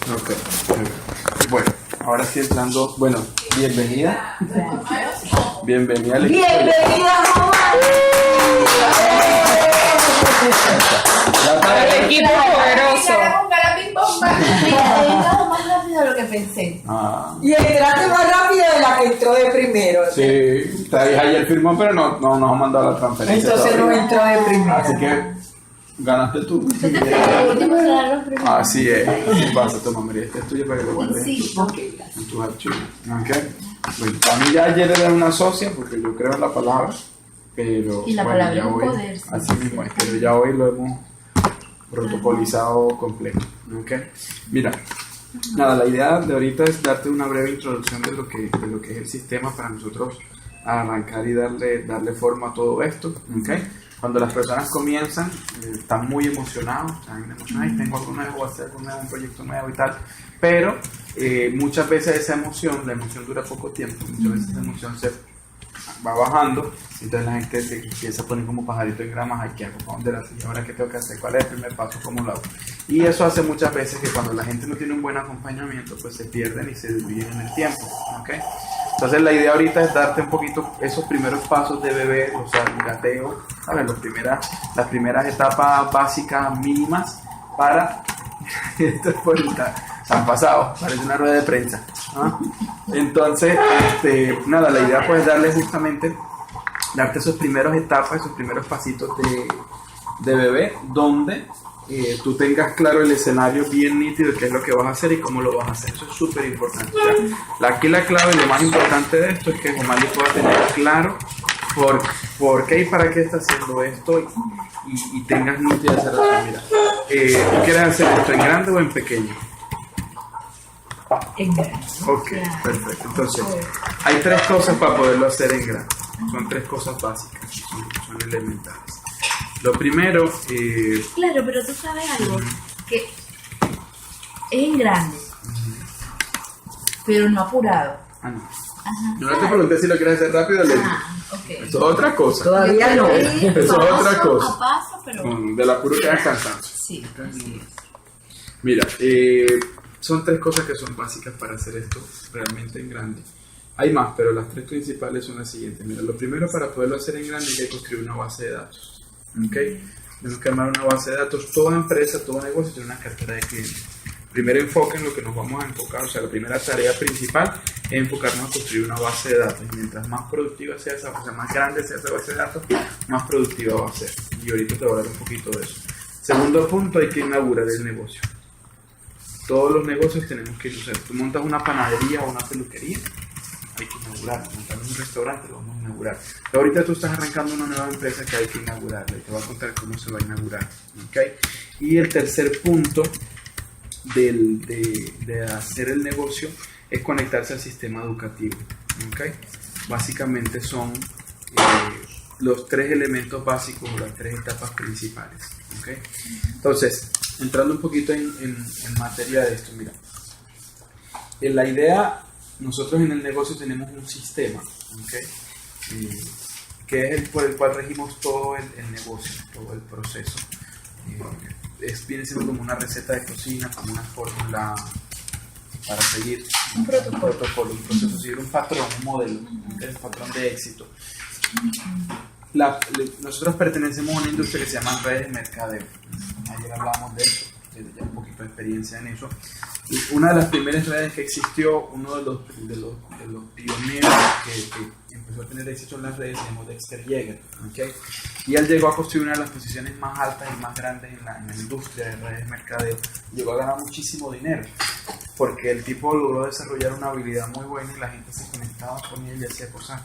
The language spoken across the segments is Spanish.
Ok. Bueno, ahora sí entrando. Bueno, bienvenida. Bienvenida al equipo. ¡Bienvenida, mamá! El equipo poderoso. Entramos más rápido de lo que pensé. Y entraste más rápido de la que entró de primero. Sí, ayer firmó, pero no nos ha mandado la transferencia. Entonces no todavía. entró de primero. Así que ganaste tú. Así es. ¿Qué pasa, toma, María? Este es tuyo para que lo guardes Sí, en tus archivos. Okay. Bueno, a mí ya ayer era una socia porque yo creo en la palabra, pero Y la bueno, palabra ya es un hoy, poder, sí. así mismo es, pero ya hoy lo hemos protocolizado completo. Okay. Mira, nada, la idea de ahorita es darte una breve introducción de lo que es el sistema para nosotros arrancar y darle forma a todo esto. Okay. Cuando las personas comienzan, están muy emocionados, y tengo algo nuevo, voy a hacer algo nuevo, un proyecto nuevo y tal, pero muchas veces esa emoción, la emoción dura poco tiempo, muchas veces esa emoción se va bajando, entonces la gente se empieza a poner como pajarito en gramas, ay, ¿qué hago? ¿Para dónde la sigo? ¿Ahora qué tengo que hacer? ¿Cuál es el primer paso? ¿Cómo lo hago? Y eso hace muchas veces que cuando la gente no tiene un buen acompañamiento, pues se pierden y se desvían en el tiempo, ¿ok? Entonces la idea ahorita es darte un poquito esos primeros pasos de bebé, o sea, el gateo, ¿sabes? Las primeras etapas básicas mínimas para... Esto es por se han pasado, parece una rueda de prensa, ¿no? Entonces, nada, la idea pues es darle justamente, darte esos primeros etapas, esos primeros pasitos de bebé, donde tú tengas claro el escenario bien nítido, qué es lo que vas a hacer y cómo lo vas a hacer. Eso es súper importante. O sea, aquí la clave, lo más importante de esto es que Jomali pueda tener claro por qué y para qué está haciendo esto y tengas nítida esa razón. Mira, ¿tú quieres hacer esto en grande o en pequeño? En grande. Ok, perfecto. Entonces, hay tres cosas para poderlo hacer en grande. Son tres cosas básicas, son elementales. Lo primero, Claro, pero tú sabes algo, que es en grande, pero no apurado. no. Ajá. Yo no te pregunté si lo quieres hacer rápido, le dije. Ok. Eso es otra cosa. Todavía no. Eso es otra cosa. A paso, pero... Del apuro que das cansancio. Sí, sí. Mira, son tres cosas que son básicas para hacer esto realmente en grande. Hay más, pero las tres principales son las siguientes. Mira, lo primero, para poderlo hacer en grande hay que construir una base de datos. ¿Okay? Tenemos que armar una base de datos. Toda empresa, todo negocio tiene una cartera de clientes. Primer enfoque en lo que nos vamos a enfocar, o sea, la primera tarea principal es enfocarnos a construir una base de datos. Y mientras más productiva sea esa, o sea, más grande sea esa base de datos, más productiva va a ser. Y ahorita te voy a hablar un poquito de eso. Segundo punto, hay que inaugurar el negocio. Todos los negocios tenemos que usar. Tú montas una panadería o una peluquería, hay que inaugurar. Montamos un restaurante, lo vamos a inaugurar. Pero ahorita tú estás arrancando una nueva empresa que hay que inaugurarla y te voy a contar cómo se va a inaugurar. ¿Okay? Y el tercer punto de hacer el negocio es conectarse al sistema educativo. ¿Okay? Básicamente son los tres elementos básicos o las tres etapas principales. ¿Okay? Entonces, entrando un poquito en materia de esto, mira, en la idea, nosotros en el negocio tenemos un sistema, ¿okay? Que es el por el cual regimos todo el negocio, todo el proceso. Viene siendo como una receta de cocina, como una fórmula para seguir Un protocolo. un proceso, seguir un patrón, un modelo, ¿okay? Un patrón de éxito. Nosotros pertenecemos a una industria que se llama redes de mercadeo. Ayer hablamos de eso, ya un poquito de experiencia en eso. Y una de las primeras redes que existió, uno de los pioneros que empezó a tener éxito en las redes, se llamó Dexter Yeager. ¿Okay? Y él llegó a construir una de las posiciones más altas y más grandes en la industria de redes de mercadeo. Llegó a ganar muchísimo dinero, porque el tipo logró desarrollar una habilidad muy buena y la gente se conectaba con él y hacía cosas.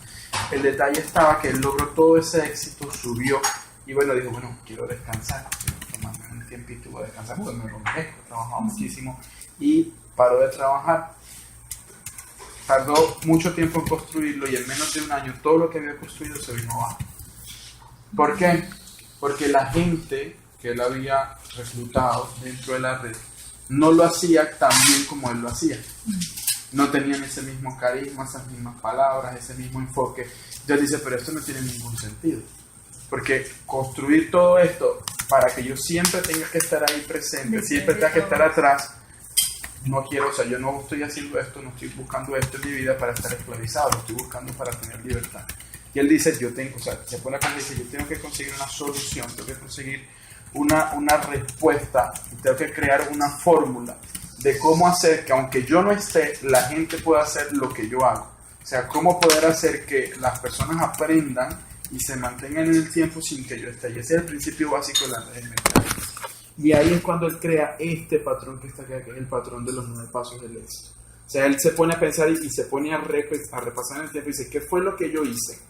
El detalle estaba que él logró todo ese éxito, subió y bueno, dijo, bueno, quiero descansar, quiero tomarme un tiempito y voy a descansar porque me rompí, he trabajado muchísimo y paró de trabajar. Tardó mucho tiempo en construirlo y en menos de un año todo lo que había construido se vino abajo. ¿Por qué? Porque la gente que él había reclutado dentro de la red no lo hacía tan bien como él lo hacía. No tenían ese mismo carisma, esas mismas palabras, ese mismo enfoque. Entonces dice, pero esto no tiene ningún sentido. Porque construir todo esto para que yo siempre tenga que estar ahí presente, siempre tenga que estar atrás, no quiero, o sea, yo no estoy haciendo esto, no estoy buscando esto en mi vida para estar esclavizado, lo estoy buscando para tener libertad. Y él dice, yo tengo, o sea, se pone acá y dice, yo tengo que conseguir una solución, tengo que conseguir una respuesta, tengo que crear una fórmula de cómo hacer que aunque yo no esté, la gente pueda hacer lo que yo hago. O sea, cómo poder hacer que las personas aprendan y se mantengan en el tiempo sin que yo esté. Y ese es el principio básico de las redes mentales. Y ahí es cuando él crea este patrón que está acá, que es el patrón de los 9 pasos del éxito. O sea, él se pone a pensar y se pone a repasar en el tiempo y dice, ¿qué fue lo que yo hice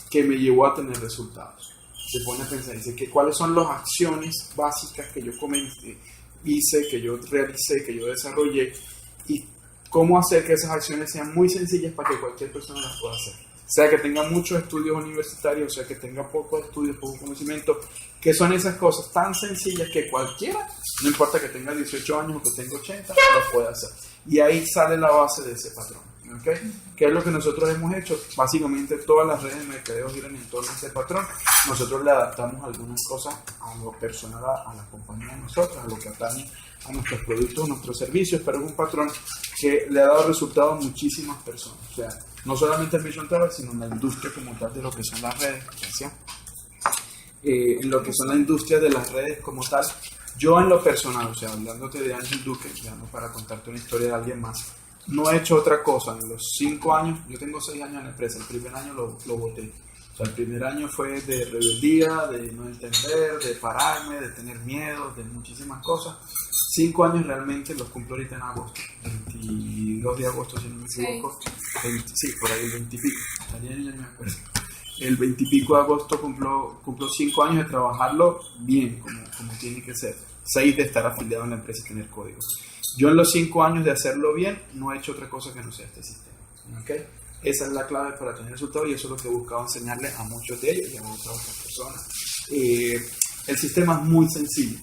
que me llevó a tener resultados? Se pone a pensar y dice, ¿cuáles son las acciones básicas que yo hice, que yo realicé, que yo desarrollé? Y cómo hacer que esas acciones sean muy sencillas para que cualquier persona las pueda hacer. O sea, que tenga muchos estudios universitarios, o sea, que tenga pocos estudios, poco conocimiento, que son esas cosas tan sencillas que cualquiera, no importa que tenga 18 años o que tenga 80, lo puede hacer. Y ahí sale la base de ese patrón. ¿Okay? ¿Qué es lo que nosotros hemos hecho? Básicamente todas las redes de mercadeo giran en torno a ese patrón. Nosotros le adaptamos algunas cosas a lo personal, a la compañía de nosotros, a lo que atañe a nuestros productos, a nuestros servicios, pero es un patrón que le ha dado resultados a muchísimas personas. O sea, no solamente en Vision Travel, sino en la industria como tal de lo que son las redes. En lo que son la industria de las redes como tal. Yo en lo personal, o sea, hablándote de Ángel Duque, ya no para contarte una historia de alguien más, no he hecho otra cosa. En los 5 años, yo tengo 6 años en la empresa, el primer año lo boté. O sea, el primer año fue de rebeldía, de no entender, de pararme, de tener miedo, de muchísimas cosas. 5 años realmente los cumplo ahorita en agosto, 22 de agosto si no me equivoco. Sí, por ahí el 20 y pico, ya no me acuerdo. El 20 y pico de agosto cumplo 5 años de trabajarlo bien, como tiene que ser. 6 de estar afiliado en la empresa y tener código. Yo en los 5 años de hacerlo bien no he hecho otra cosa que no sea este sistema. ¿Okay? Esa es la clave para tener resultados y eso es lo que he buscado enseñarle a muchos de ellos y a otras personas. El sistema es muy sencillo,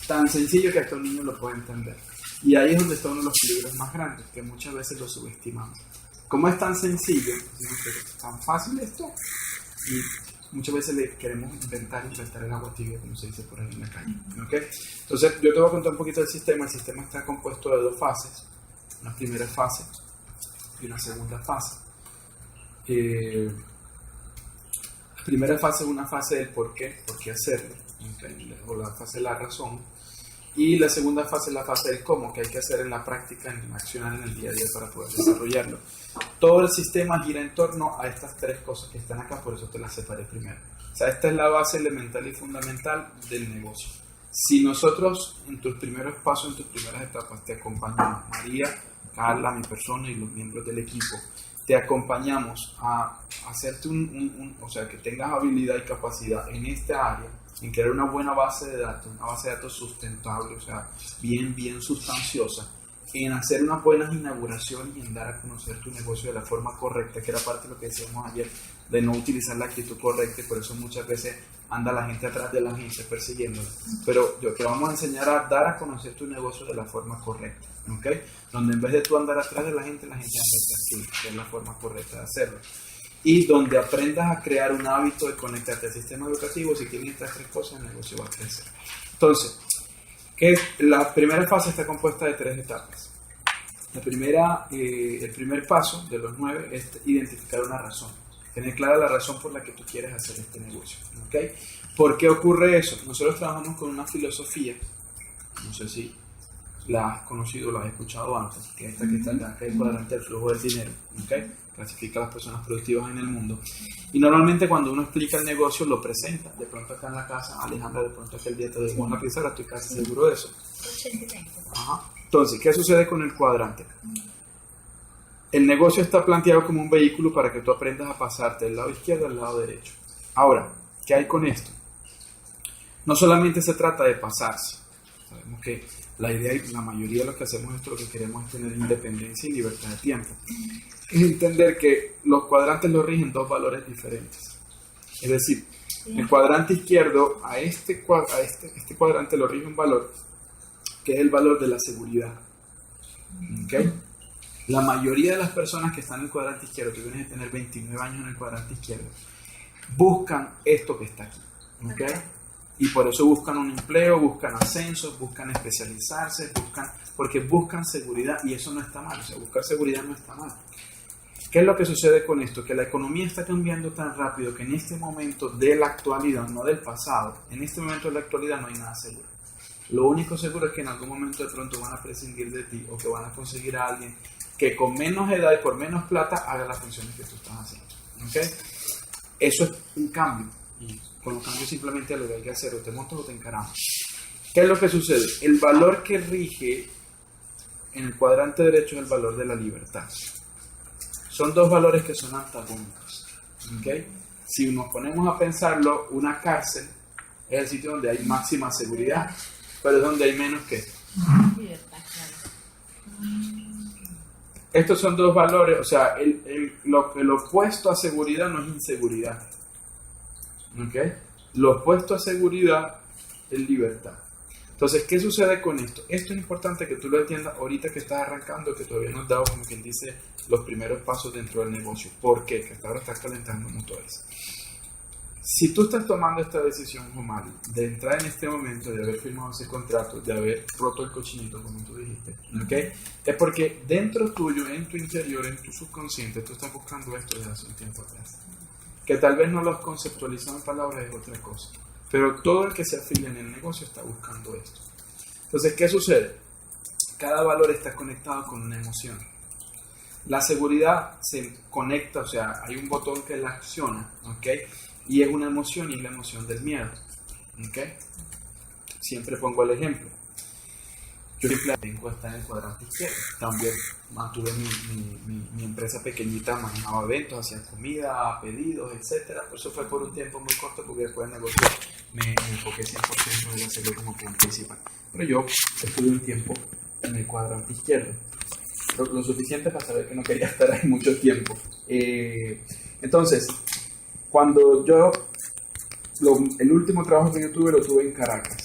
tan sencillo que hasta un niño lo puede entender. Y ahí es donde está uno de los peligros más grandes, que muchas veces lo subestimamos. Como es tan sencillo, es tan fácil esto, y muchas veces le queremos inventar el agua tibia, como se dice por ahí en la calle. ¿Okay? Entonces, yo te voy a contar un poquito del sistema. El sistema está compuesto de 2 fases, una primera fase y una segunda fase. La primera fase es una fase del por qué hacerlo, o la fase de la razón. Y la segunda fase es la fase del cómo, que hay que hacer en la práctica, en accionar en el día a día para poder desarrollarlo. Todo el sistema gira en torno a estas 3 cosas que están acá, por eso te las separé primero. O sea, esta es la base elemental y fundamental del negocio. Si nosotros en tus primeros pasos, en tus primeras etapas, te acompañamos, María, Carla, mi persona y los miembros del equipo, te acompañamos a hacerte o sea, que tengas habilidad y capacidad en esta área, en crear una buena base de datos, una base de datos sustentable, o sea, bien sustanciosa, en hacer unas buenas inauguraciones y en dar a conocer tu negocio de la forma correcta, que era parte de lo que decíamos ayer, de no utilizar la actitud correcta, y por eso muchas veces anda la gente atrás de la gente persiguiéndola. Pero yo te vamos a enseñar a dar a conocer tu negocio de la forma correcta, ¿ok? Donde en vez de tú andar atrás de la gente anda atrás de ti, que es la forma correcta de hacerlo. Y donde aprendas a crear un hábito de conectarte al sistema educativo. Si tienes estas 3 cosas, el negocio va a crecer. Entonces, la primera fase está compuesta de 3 etapas. El primer paso de los 9 es identificar una razón. Tener clara la razón por la que tú quieres hacer este negocio. ¿Okay? ¿Por qué ocurre eso? Nosotros trabajamos con una filosofía, no sé si la has conocido o la has escuchado antes, que es esta que está acá, que es el cuadrante del flujo del dinero. ¿Okay? Clasifica a las personas productivas en el mundo. Y normalmente cuando uno explica el negocio lo presenta. De pronto acá en la casa, Alejandra, de pronto aquel día te doy una pizarra, estoy casi seguro de eso. Ajá. Entonces, ¿qué sucede con el cuadrante? El negocio está planteado como un vehículo para que tú aprendas a pasarte del lado izquierdo al lado derecho. Ahora, ¿qué hay con esto? No solamente se trata de pasarse. Sabemos que la idea y la mayoría de lo que hacemos esto, lo que queremos es tener independencia y libertad de tiempo. Es entender que los cuadrantes los rigen 2 valores diferentes. Es decir, el cuadrante izquierdo a este cuadrante lo rige un valor que es el valor de la seguridad. ¿Okay? La mayoría de las personas que están en el cuadrante izquierdo, que vienen a tener 29 años en el cuadrante izquierdo, buscan esto que está aquí. ¿Okay? Y por eso buscan un empleo, buscan ascensos, buscan especializarse, porque buscan seguridad y eso no está mal. O sea, buscar seguridad no está mal. ¿Qué es lo que sucede con esto? Que la economía está cambiando tan rápido que en este momento de la actualidad, no del pasado, en este momento de la actualidad no hay nada seguro. Lo único seguro es que en algún momento de pronto van a prescindir de ti o que van a conseguir a alguien que con menos edad y por menos plata haga las funciones que tú estás haciendo. ¿Okay? Eso es un cambio. Y con los cambios simplemente lo que hay que hacer, o te montas o te encaramos. ¿Qué es lo que sucede? El valor que rige en el cuadrante derecho es el valor de la libertad. Son dos valores que son antagónicos. ¿Okay? Si nos ponemos a pensarlo, una cárcel es el sitio donde hay máxima seguridad, pero es donde hay menos que. Estos son dos valores, o sea, el opuesto a seguridad no es inseguridad. ¿Okay? Lo opuesto a seguridad es libertad. Entonces, ¿qué sucede con esto? Esto es importante que tú lo entiendas ahorita que estás arrancando, que todavía no has dado, como quien dice, los primeros pasos dentro del negocio. ¿Por qué? Que hasta ahora estás calentando motores. Si tú estás tomando esta decisión, Omar, de entrar en este momento, de haber firmado ese contrato, de haber roto el cochinito, como tú dijiste, ¿okay? Es porque dentro tuyo, en tu interior, en tu subconsciente, tú estás buscando esto desde hace un tiempo atrás. Que tal vez no lo has conceptualizado en palabras es otra cosa. Pero todo el que se afilia en el negocio está buscando esto. Entonces, ¿qué sucede? Cada valor está conectado con una emoción. La seguridad se conecta, o sea, hay un botón que la acciona, ¿ok? Y es una emoción y es la emoción del miedo, ¿ok? Siempre pongo el ejemplo. Yo siempre tengo estar en el cuadrante izquierdo. También mantuve mi empresa pequeñita, manejaba eventos, hacía comida, pedidos, etc. Eso fue por un tiempo muy corto porque después del negocio me enfoqué 100% en hacerlo como plan principal. Pero yo estuve un tiempo en el cuadrante izquierdo. Lo suficiente para saber que no quería estar ahí mucho tiempo. Entonces, cuando el último trabajo que yo tuve lo tuve en Caracas.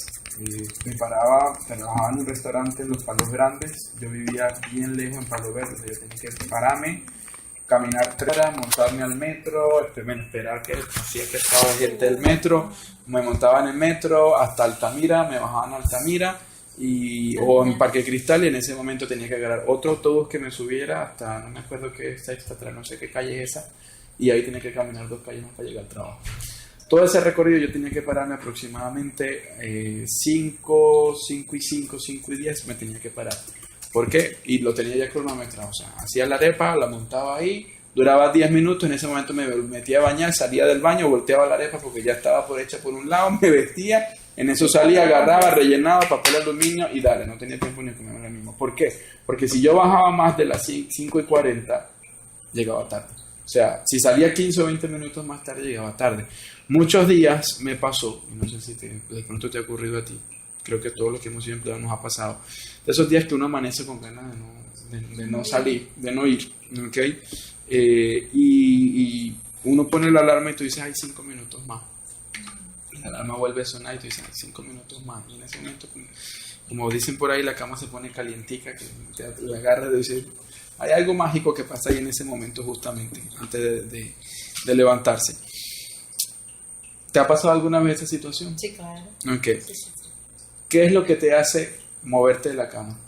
Trabajaba en un restaurante en Los Palos Grandes. Yo vivía bien lejos en Palo Verde. Yo tenía que pararme, caminar 3 horas, montarme al metro, esperar que hacía que estaba gente del metro, me montaba en el metro hasta Altamira, me bajaba en Altamira o en Parque Cristal, y en ese momento tenía que agarrar otro autobús que me subiera hasta, no me acuerdo qué es esta, no sé qué calle es esa, y ahí tenía que caminar 2 calles más para llegar al trabajo. Todo ese recorrido yo tenía que pararme aproximadamente 5 y 10 me tenía que parar. ¿Por qué? Y lo tenía ya cronometrado. O sea, hacía la arepa, la montaba ahí, duraba 10 minutos, en ese momento me metía a bañar, salía del baño, volteaba la arepa porque ya estaba hecha por un lado, me vestía, en eso salía, agarraba, rellenaba, papel aluminio y dale, no tenía tiempo ni de comerme lo mismo. ¿Por qué? Porque si yo bajaba más de las 5:40, llegaba tarde. O sea, si salía 15 o 20 minutos más tarde, llegaba tarde. Muchos días me pasó, y no sé si de pronto te ha ocurrido a ti, creo que todos los que hemos sido empleados nos ha pasado, de esos días que uno amanece con ganas de no salir, de no ir, ¿ok? Y uno pone la alarma y tú dices, hay 5 minutos más. Y la alarma vuelve a sonar y tú dices, hay 5 minutos más. Y en ese momento, como dicen por ahí, la cama se pone calientica, que te agarra de decir, hay algo mágico que pasa ahí en ese momento justamente, antes de levantarse. ¿Te ha pasado alguna vez esa situación? Sí, claro. Okay. Sí. ¿Qué es lo que te hace moverte de la cama?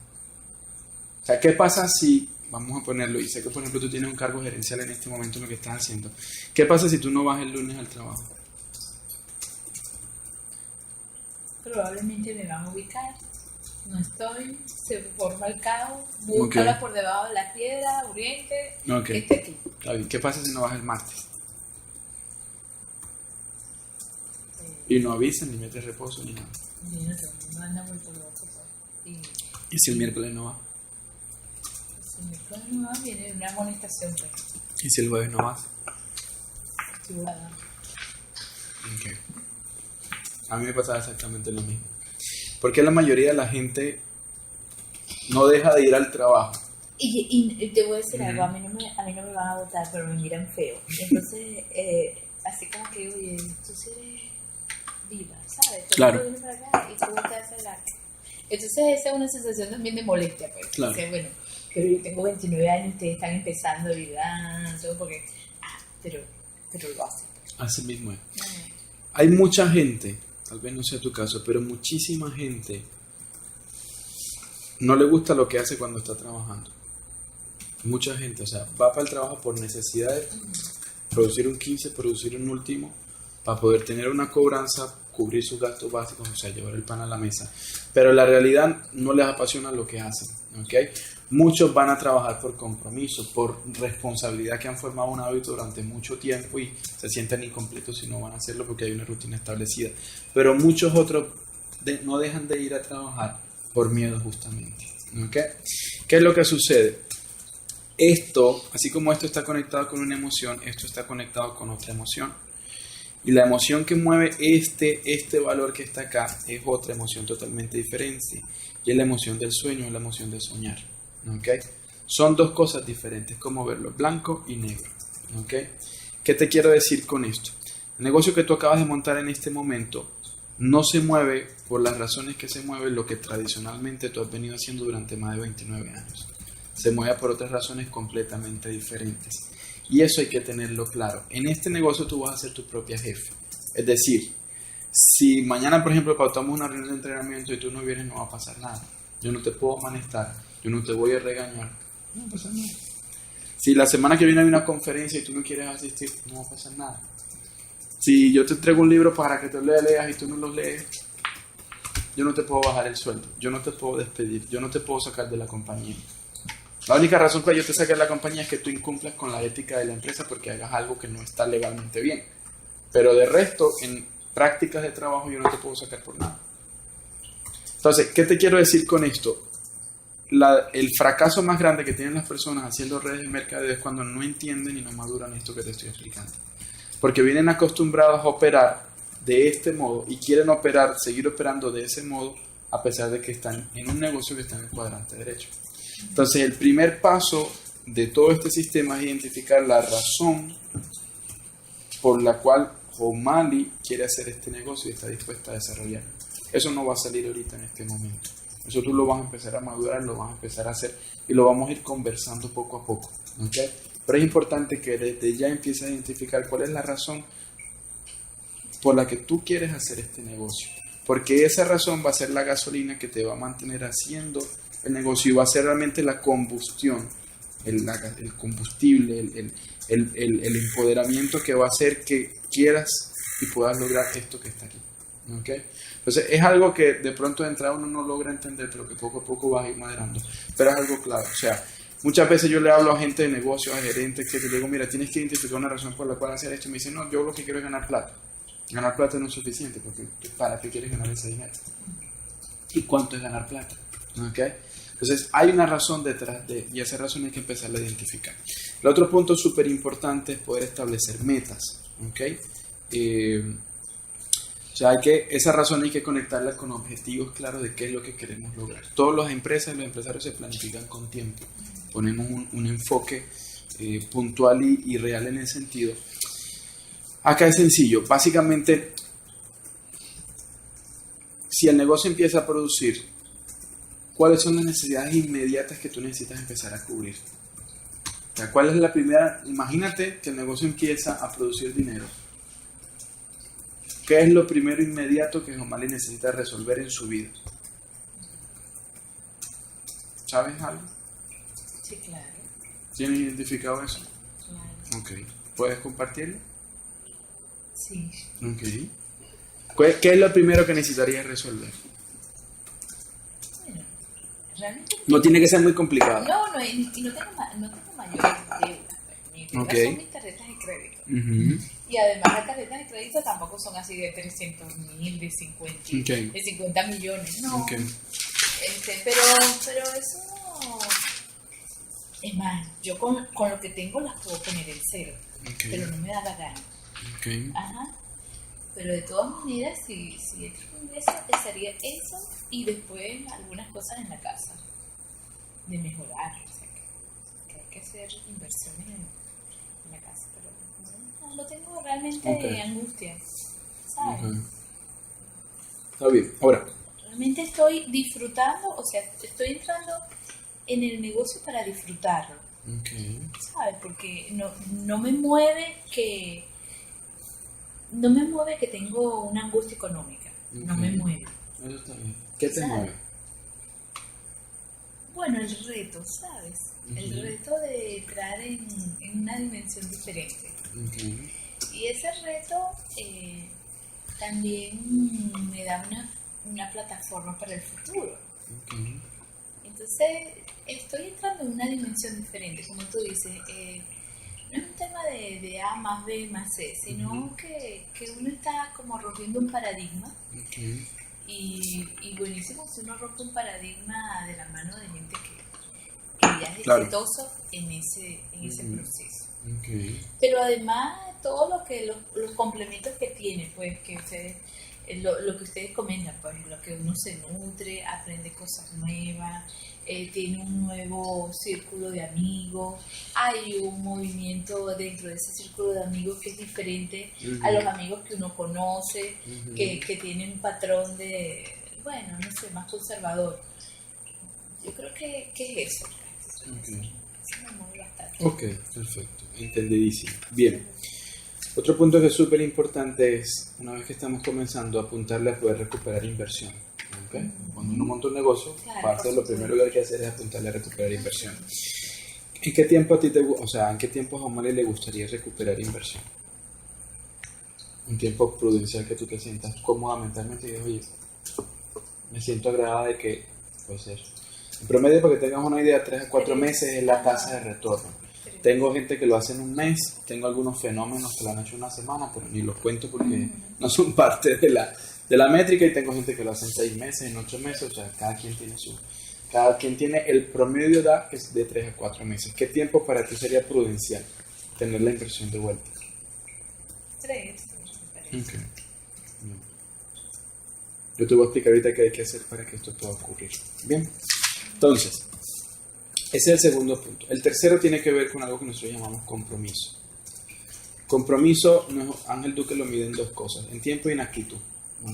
O sea, ¿qué pasa si, vamos a ponerlo, y sé que por ejemplo tú tienes un cargo gerencial en este momento en lo que estás haciendo, ¿qué pasa si tú no vas el lunes al trabajo? Probablemente me van a ubicar, no estoy, se forma el caos, búscala por debajo de la piedra, oriente, que esté aquí. Está bien. ¿Qué pasa si no vas el martes? Y no avisan, ni metes reposo, ni nada. Y no, todo el mundo anda muy loco, pues. ¿Y si el miércoles no va? Si el miércoles no va, viene una amonestación, pues. ¿Y si el jueves no vas? Sí, bueno. Okay. A mí me pasaba exactamente lo mismo. Porque la mayoría de la gente no deja de ir al trabajo. Y te voy a decir algo, a mí no me van a votar, pero me miran feo. Entonces, así como que, oye, tú sí eres viva, ¿sabes? Todo Claro. viene para acá y tú te haces la... Entonces, esa es una sensación también de molestia, pues. Claro. O sea, bueno, pero yo tengo 29 años, ustedes están empezando a vivir, todo porque... pero lo hacen. Así mismo es. Hay mucha gente tal vez no sea tu caso, pero muchísima gente no le gusta lo que hace cuando está trabajando. Mucha gente, o sea, va para el trabajo por necesidades, producir un 15, producir un último, para poder tener una cobranza, cubrir sus gastos básicos, o sea, llevar el pan a la mesa. Pero la realidad no les apasiona lo que hacen, ¿ok? Muchos van a trabajar por compromiso, por responsabilidad, que han formado un hábito durante mucho tiempo y se sienten incompletos si no van a hacerlo porque hay una rutina establecida. Pero muchos otros no dejan de ir a trabajar por miedo justamente, ¿ok? ¿Qué es lo que sucede? Esto, así como esto está conectado con una emoción, esto está conectado con otra emoción. Y la emoción que mueve este valor que está acá es otra emoción totalmente diferente. Y es la emoción del sueño, es la emoción de soñar. ¿Okay? Son dos cosas diferentes, como verlo blanco y negro. ¿Okay? ¿Qué te quiero decir con esto? El negocio que tú acabas de montar en este momento no se mueve por las razones que se mueve lo que tradicionalmente tú has venido haciendo durante más de 29 años. Se mueve por otras razones completamente diferentes. Y eso hay que tenerlo claro. En este negocio tú vas a ser tu propia jefe. Es decir, si mañana, por ejemplo, pautamos una reunión de entrenamiento y tú no vienes, no va a pasar nada. Yo no te puedo amonestar, yo no te voy a regañar, no va a pasar nada. Si la semana que viene hay una conferencia y tú no quieres asistir, no va a pasar nada. Si yo te entrego un libro para que te lo leas y tú no lo lees, yo no te puedo bajar el sueldo, yo no te puedo despedir, yo no te puedo sacar de la compañía. La única razón que yo te saque de la compañía es que tú incumplas con la ética de la empresa porque hagas algo que no está legalmente bien. Pero de resto, en prácticas de trabajo yo no te puedo sacar por nada. Entonces, ¿qué te quiero decir con esto? El fracaso más grande que tienen las personas haciendo redes de mercadeo es cuando no entienden y no maduran esto que te estoy explicando. Porque vienen acostumbrados a operar de este modo y quieren seguir operando de ese modo a pesar de que están en un negocio que está en el cuadrante derecho. Entonces, el primer paso de todo este sistema es identificar la razón por la cual O'Malley quiere hacer este negocio y está dispuesta a desarrollarlo. Eso no va a salir ahorita en este momento. Eso tú lo vas a empezar a madurar, lo vas a empezar a hacer y lo vamos a ir conversando poco a poco. ¿Okay? Pero es importante que desde ya empieces a identificar cuál es la razón por la que tú quieres hacer este negocio. Porque esa razón va a ser la gasolina que te va a mantener haciendo el negocio y va a ser realmente la combustión, el combustible, el empoderamiento que va a hacer que quieras y puedas lograr esto que está aquí. ¿Okay? Entonces es algo que de pronto de entrada uno no logra entender, pero que poco a poco vas a ir maderando. Pero es algo claro. O sea, muchas veces yo le hablo a gente de negocios, a gerentes, que te digo, mira, tienes que identificar una razón por la cual hacer esto. Y me dicen, no, yo lo que quiero es ganar plata. Ganar plata no es suficiente, porque ¿para qué quieres ganar ese dinero? ¿Y cuánto es ganar plata? ¿Okay? Entonces hay una razón detrás y esa razón hay que empezar a identificar. El otro punto súper importante es poder establecer metas. ¿Okay? O sea, esa razón hay que conectarla con objetivos claros de qué es lo que queremos lograr. Todas las empresas y los empresarios se planifican con tiempo. Ponemos un enfoque puntual y real en ese sentido. Acá es sencillo. Básicamente, si el negocio empieza a producir, ¿cuáles son las necesidades inmediatas que tú necesitas empezar a cubrir? O sea, ¿cuál es la primera? Imagínate que el negocio empieza a producir dinero. ¿Qué es lo primero inmediato que O'Malley necesita resolver en su vida? ¿Sabes algo? Sí, claro. ¿Tienes identificado eso? Claro. Ok. ¿Puedes compartirlo? Sí. Ok. ¿Qué es lo primero que necesitarías resolver? Bueno, realmente... No tiene que ser muy complicado. No, y no tengo mayores deudas. Mis deudas son mis tarjetas de crédito. Y además las tarjetas de crédito tampoco son así de 300.000, de 50 millones, no. Okay. Pero eso no... Es más, yo con lo que tengo las puedo poner en cero, pero no me da la gana. Okay. Ajá. Pero de todas maneras, si eso, sería eso y después algunas cosas en la casa de mejorar. O sea, que hay que hacer inversiones en la casa, pero no tengo realmente angustia, ¿sabes? Está bien. Ahora, realmente estoy disfrutando, o sea, estoy entrando en el negocio para disfrutarlo, ¿sabes? Porque no me mueve que tengo una angustia económica. no me mueve. Eso está bien. ¿Qué te mueve? Bueno, el reto, ¿sabes? El reto de entrar en una dimensión diferente. Y ese reto también me da una plataforma para el futuro. Entonces, estoy entrando en una dimensión diferente, como tú dices. No es un tema de A más B más C, sino que uno está como rompiendo un paradigma. Y buenísimo si uno rompe un paradigma de la mano de gente que ya es exitoso en ese proceso. Pero además todos los complementos que tiene, pues que ustedes, lo que ustedes comentan, pues lo que uno se nutre, aprende cosas nuevas, tiene un nuevo círculo de amigos, hay un movimiento dentro de ese círculo de amigos que es diferente a los amigos que uno conoce, que tienen un patrón de, bueno, no sé, más conservador. Yo creo que es eso. Eso me mueve bastante. Ok, perfecto, entendidísimo. Bien. Otro punto que es súper importante es, una vez que estamos comenzando, apuntarle a poder recuperar inversión. ¿Okay? Cuando uno monta un negocio, parte de lo primero que hay que hacer es apuntarle a recuperar inversión. ¿En qué tiempo en qué tiempo a Juan Manuel le gustaría recuperar inversión? Un tiempo prudencial que tú te sientas cómoda mentalmente y digas, oye, me siento agradada de que, puede ser. En promedio, para que tengas una idea, 3 a 4 meses es la tasa de retorno. Tengo gente que lo hace en un mes, tengo algunos fenómenos que lo han hecho en una semana, pero ni los cuento porque no son parte de la métrica, y tengo gente que lo hace en 6 meses, en 8 meses, o sea, cada quien tiene el promedio de edad que es de 3 a 4 meses. ¿Qué tiempo para ti sería prudencial tener la inversión de vuelta? 3. Okay. Yo te voy a explicar ahorita qué hay que hacer para que esto pueda ocurrir. Bien, entonces, ese es el segundo punto. El tercero tiene que ver con algo que nosotros llamamos compromiso. Compromiso, Ángel Duque lo mide en 2 cosas, en tiempo y en actitud.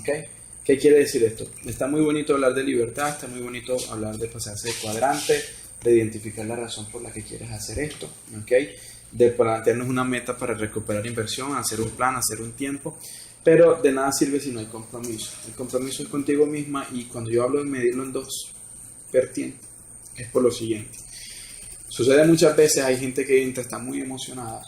¿Okay? ¿Qué quiere decir esto? Está muy bonito hablar de libertad, está muy bonito hablar de pasarse de cuadrante, de identificar la razón por la que quieres hacer esto, ¿okay? De plantearnos una meta para recuperar inversión, hacer un plan, hacer un tiempo, pero de nada sirve si no hay compromiso. El compromiso es contigo misma, y cuando yo hablo de medirlo en 2 vertientes, es por lo siguiente. Sucede muchas veces, hay gente que entra, está muy emocionada,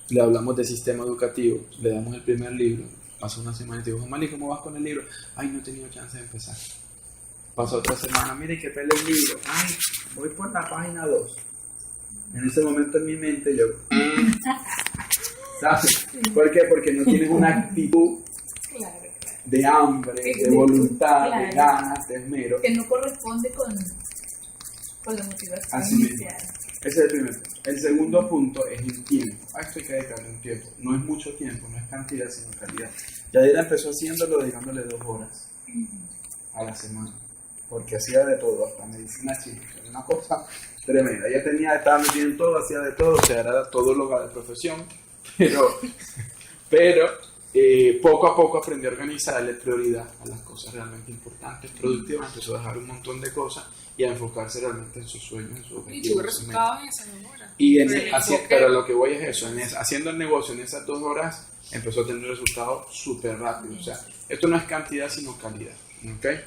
le hablamos de sistema educativo, le damos el primer libro, pasa una semana y te digo, Mali, ¿cómo vas con el libro? Ay, no he tenido chance de empezar. Pasa otra semana, mire que pele el libro, ay, voy por la página 2. En ese momento en mi mente yo, ¿sabes? ¿Por qué? Porque no tienes una actitud de hambre, de voluntad, de ganas, de esmero. Que no corresponde con la motivación así inicial. Ese es el primero. El segundo punto es el tiempo. A esto hay que dedicarle un tiempo. No es mucho tiempo, no es cantidad, sino calidad. Yadira empezó haciéndolo, dedicándole 2 horas a la semana, porque hacía de todo, hasta medicina china, una cosa tremenda. Ella estaba metida en todo, hacía de todo, o sea, era todóloga de profesión, pero poco a poco aprendió a organizarle prioridad a las cosas realmente importantes, productivas, empezó a dejar un montón de cosas y a enfocarse realmente en sus sueños, en sus objetivos. Y tuvo resultados en esas 2 horas. Pero lo que voy es eso, haciendo el negocio en esas 2 horas, empezó a tener resultados súper rápidos. O sea, esto no es cantidad, sino calidad. ¿Okay?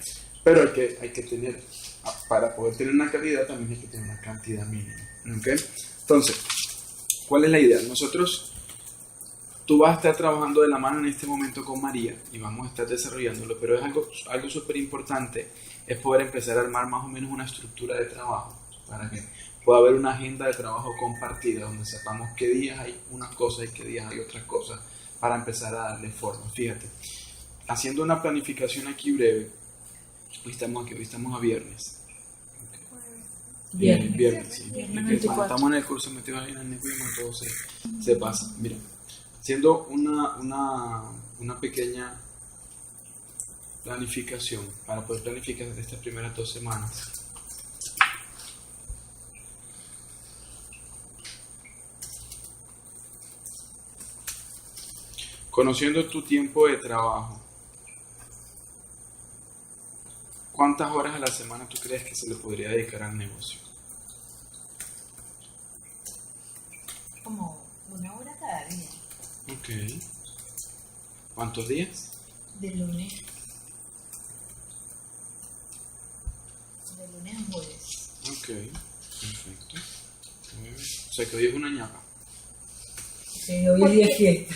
Pero hay que tener, para poder tener una calidad, también hay que tener una cantidad mínima. ¿Okay? Entonces, ¿cuál es la idea? Tú vas a estar trabajando de la mano en este momento con María y vamos a estar desarrollándolo, pero es algo súper importante, es poder empezar a armar más o menos una estructura de trabajo para que pueda haber una agenda de trabajo compartida donde sepamos qué días hay unas cosas y qué días hay otras cosas para empezar a darle forma. Fíjate, haciendo una planificación aquí breve, hoy estamos a viernes. Viernes, sí. Cuando estamos en el curso metidos ahí en el Necuima, todo se pasa. Mira, haciendo una pequeña planificación para poder planificar estas primeras 2 semanas. Conociendo tu tiempo de trabajo, ¿cuántas horas a la semana tú crees que se le podría dedicar al negocio? Como 1 hora cada día. Ok. ¿Cuántos días? De lunes lunes a jueves. Ok, perfecto. O sea que hoy es una ñapa. Sí, hoy es día de fiesta.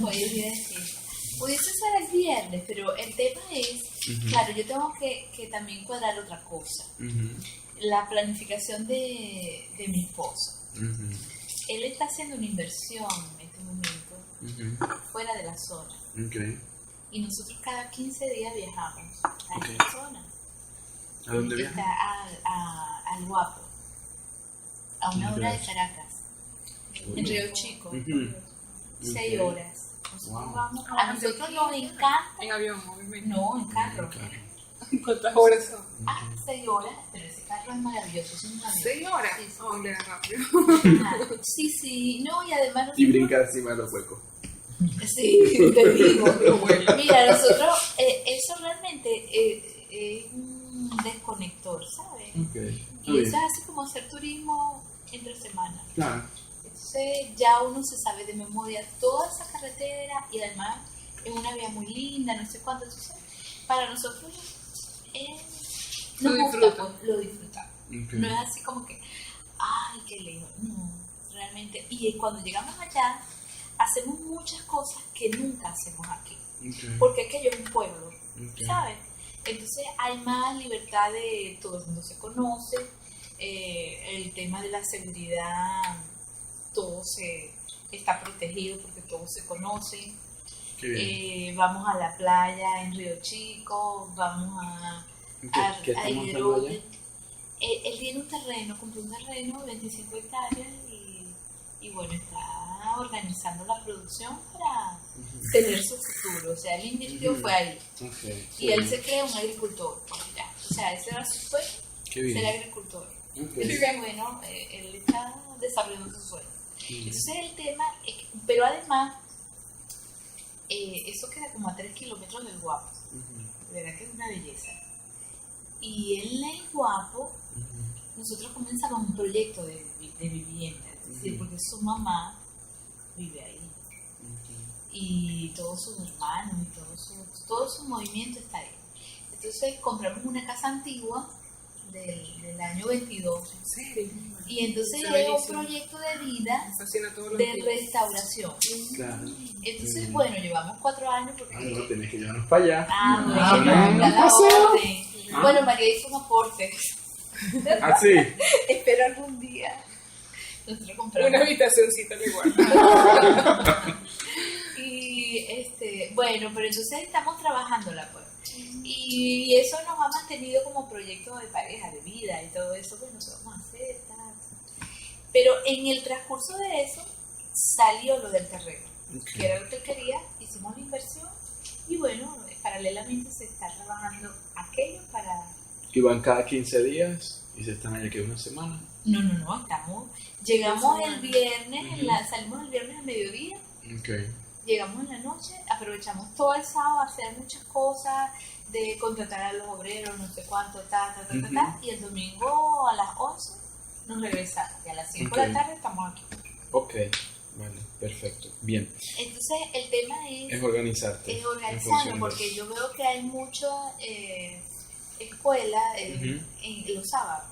Hoy es día de fiesta. Pudiese ser el viernes, pero el tema es, claro, yo tengo que también cuadrar otra cosa. La planificación de mi esposo. Él está haciendo una inversión en este momento fuera de la zona. Okay. Y nosotros cada 15 días viajamos a esta zona. ¿A dónde viajan? Al Guapo, a una hora de Caracas, en Río Chico, 6 horas. Nosotros vamos, a nosotros nos encanta. En avión, obviamente. No, en carro. ¿Cuántas horas son? 6 horas, pero ese carro es maravilloso, es un avión. 6 horas. Sí, sí. Oh, le da rápido. Sí, no, y además nosotros, Y brincar encima de los huecos. sí, te digo. Mira, nosotros, eso realmente es un desconector, ¿sabes? Okay. Y eso es así como hacer turismo entre semanas. Claro. Entonces ya uno se sabe de memoria toda esa carretera y además es una vía muy linda, no sé cuánto. Entonces, para nosotros Lo nos gusta, disfrutan. pues, lo disfrutamos. Okay. No es así como que, ay, qué lejos. No, realmente. Y cuando llegamos allá, hacemos muchas cosas que nunca hacemos aquí. Okay. Porque aquello es un pueblo, Okay. ¿sabes? Entonces hay más libertad de todo el mundo se conoce, el tema de la seguridad, todo se está protegido porque todos se conocen. Qué bien. Vamos a la playa en Río Chico, vamos a ¿Qué estamos haciendo Higuerote. allá? Él tiene un terreno, compró un terreno, 25 hectáreas y bueno, está organizando la producción para tener su futuro. O sea, él invirtió, fue ahí. Okay. Y él se cree un agricultor. Pues, ya. O sea, ese era su sueño, Qué bien. ser agricultor. Okay. Entonces, bueno, él está desarrollando su sueño. Entonces, el tema es que, pero además, eso queda como a 3 kilómetros del Guapo. De verdad que es una belleza. Y en el Guapo, nosotros comenzamos un proyecto de vivienda. Es decir, porque su mamá vive ahí. Y todos sus hermanos y todo su movimiento está ahí. Entonces compramos una casa antigua del año 22. ¿En serio? Y entonces Está es un bellísimo. proyecto de vida Me fascina todo lo de que restauración. Claro. Entonces, bueno, llevamos 4 años porque... Ah, no, tenés que llevarnos para allá. Bueno, no, a la paseo. orden. Bueno, María hizo un aporte. Ah, sí. Espero algún día. Nosotros compramos. una habitacioncita al igual. Y bueno, pero entonces estamos trabajándola, pues. Y eso nos ha mantenido como proyecto de pareja, de vida y todo eso, pues no sé vamos a hacer, tal. Pero en el transcurso de eso salió lo del terreno, que era lo que él quería, hicimos la inversión y bueno, paralelamente se está trabajando aquello para... Y van cada 15 días y se están allá que una semana. No, llegamos el viernes, salimos el viernes al mediodía. Okay. Llegamos en la noche, aprovechamos todo el sábado a hacer muchas cosas, de contratar a los obreros, no sé cuánto, y el domingo a las 11 nos regresamos, y a las 5 de la tarde estamos aquí. Ok, vale, perfecto, bien. Entonces el tema Es organizarte. es organizarlo, porque yo veo que hay muchas escuelas en los sábados.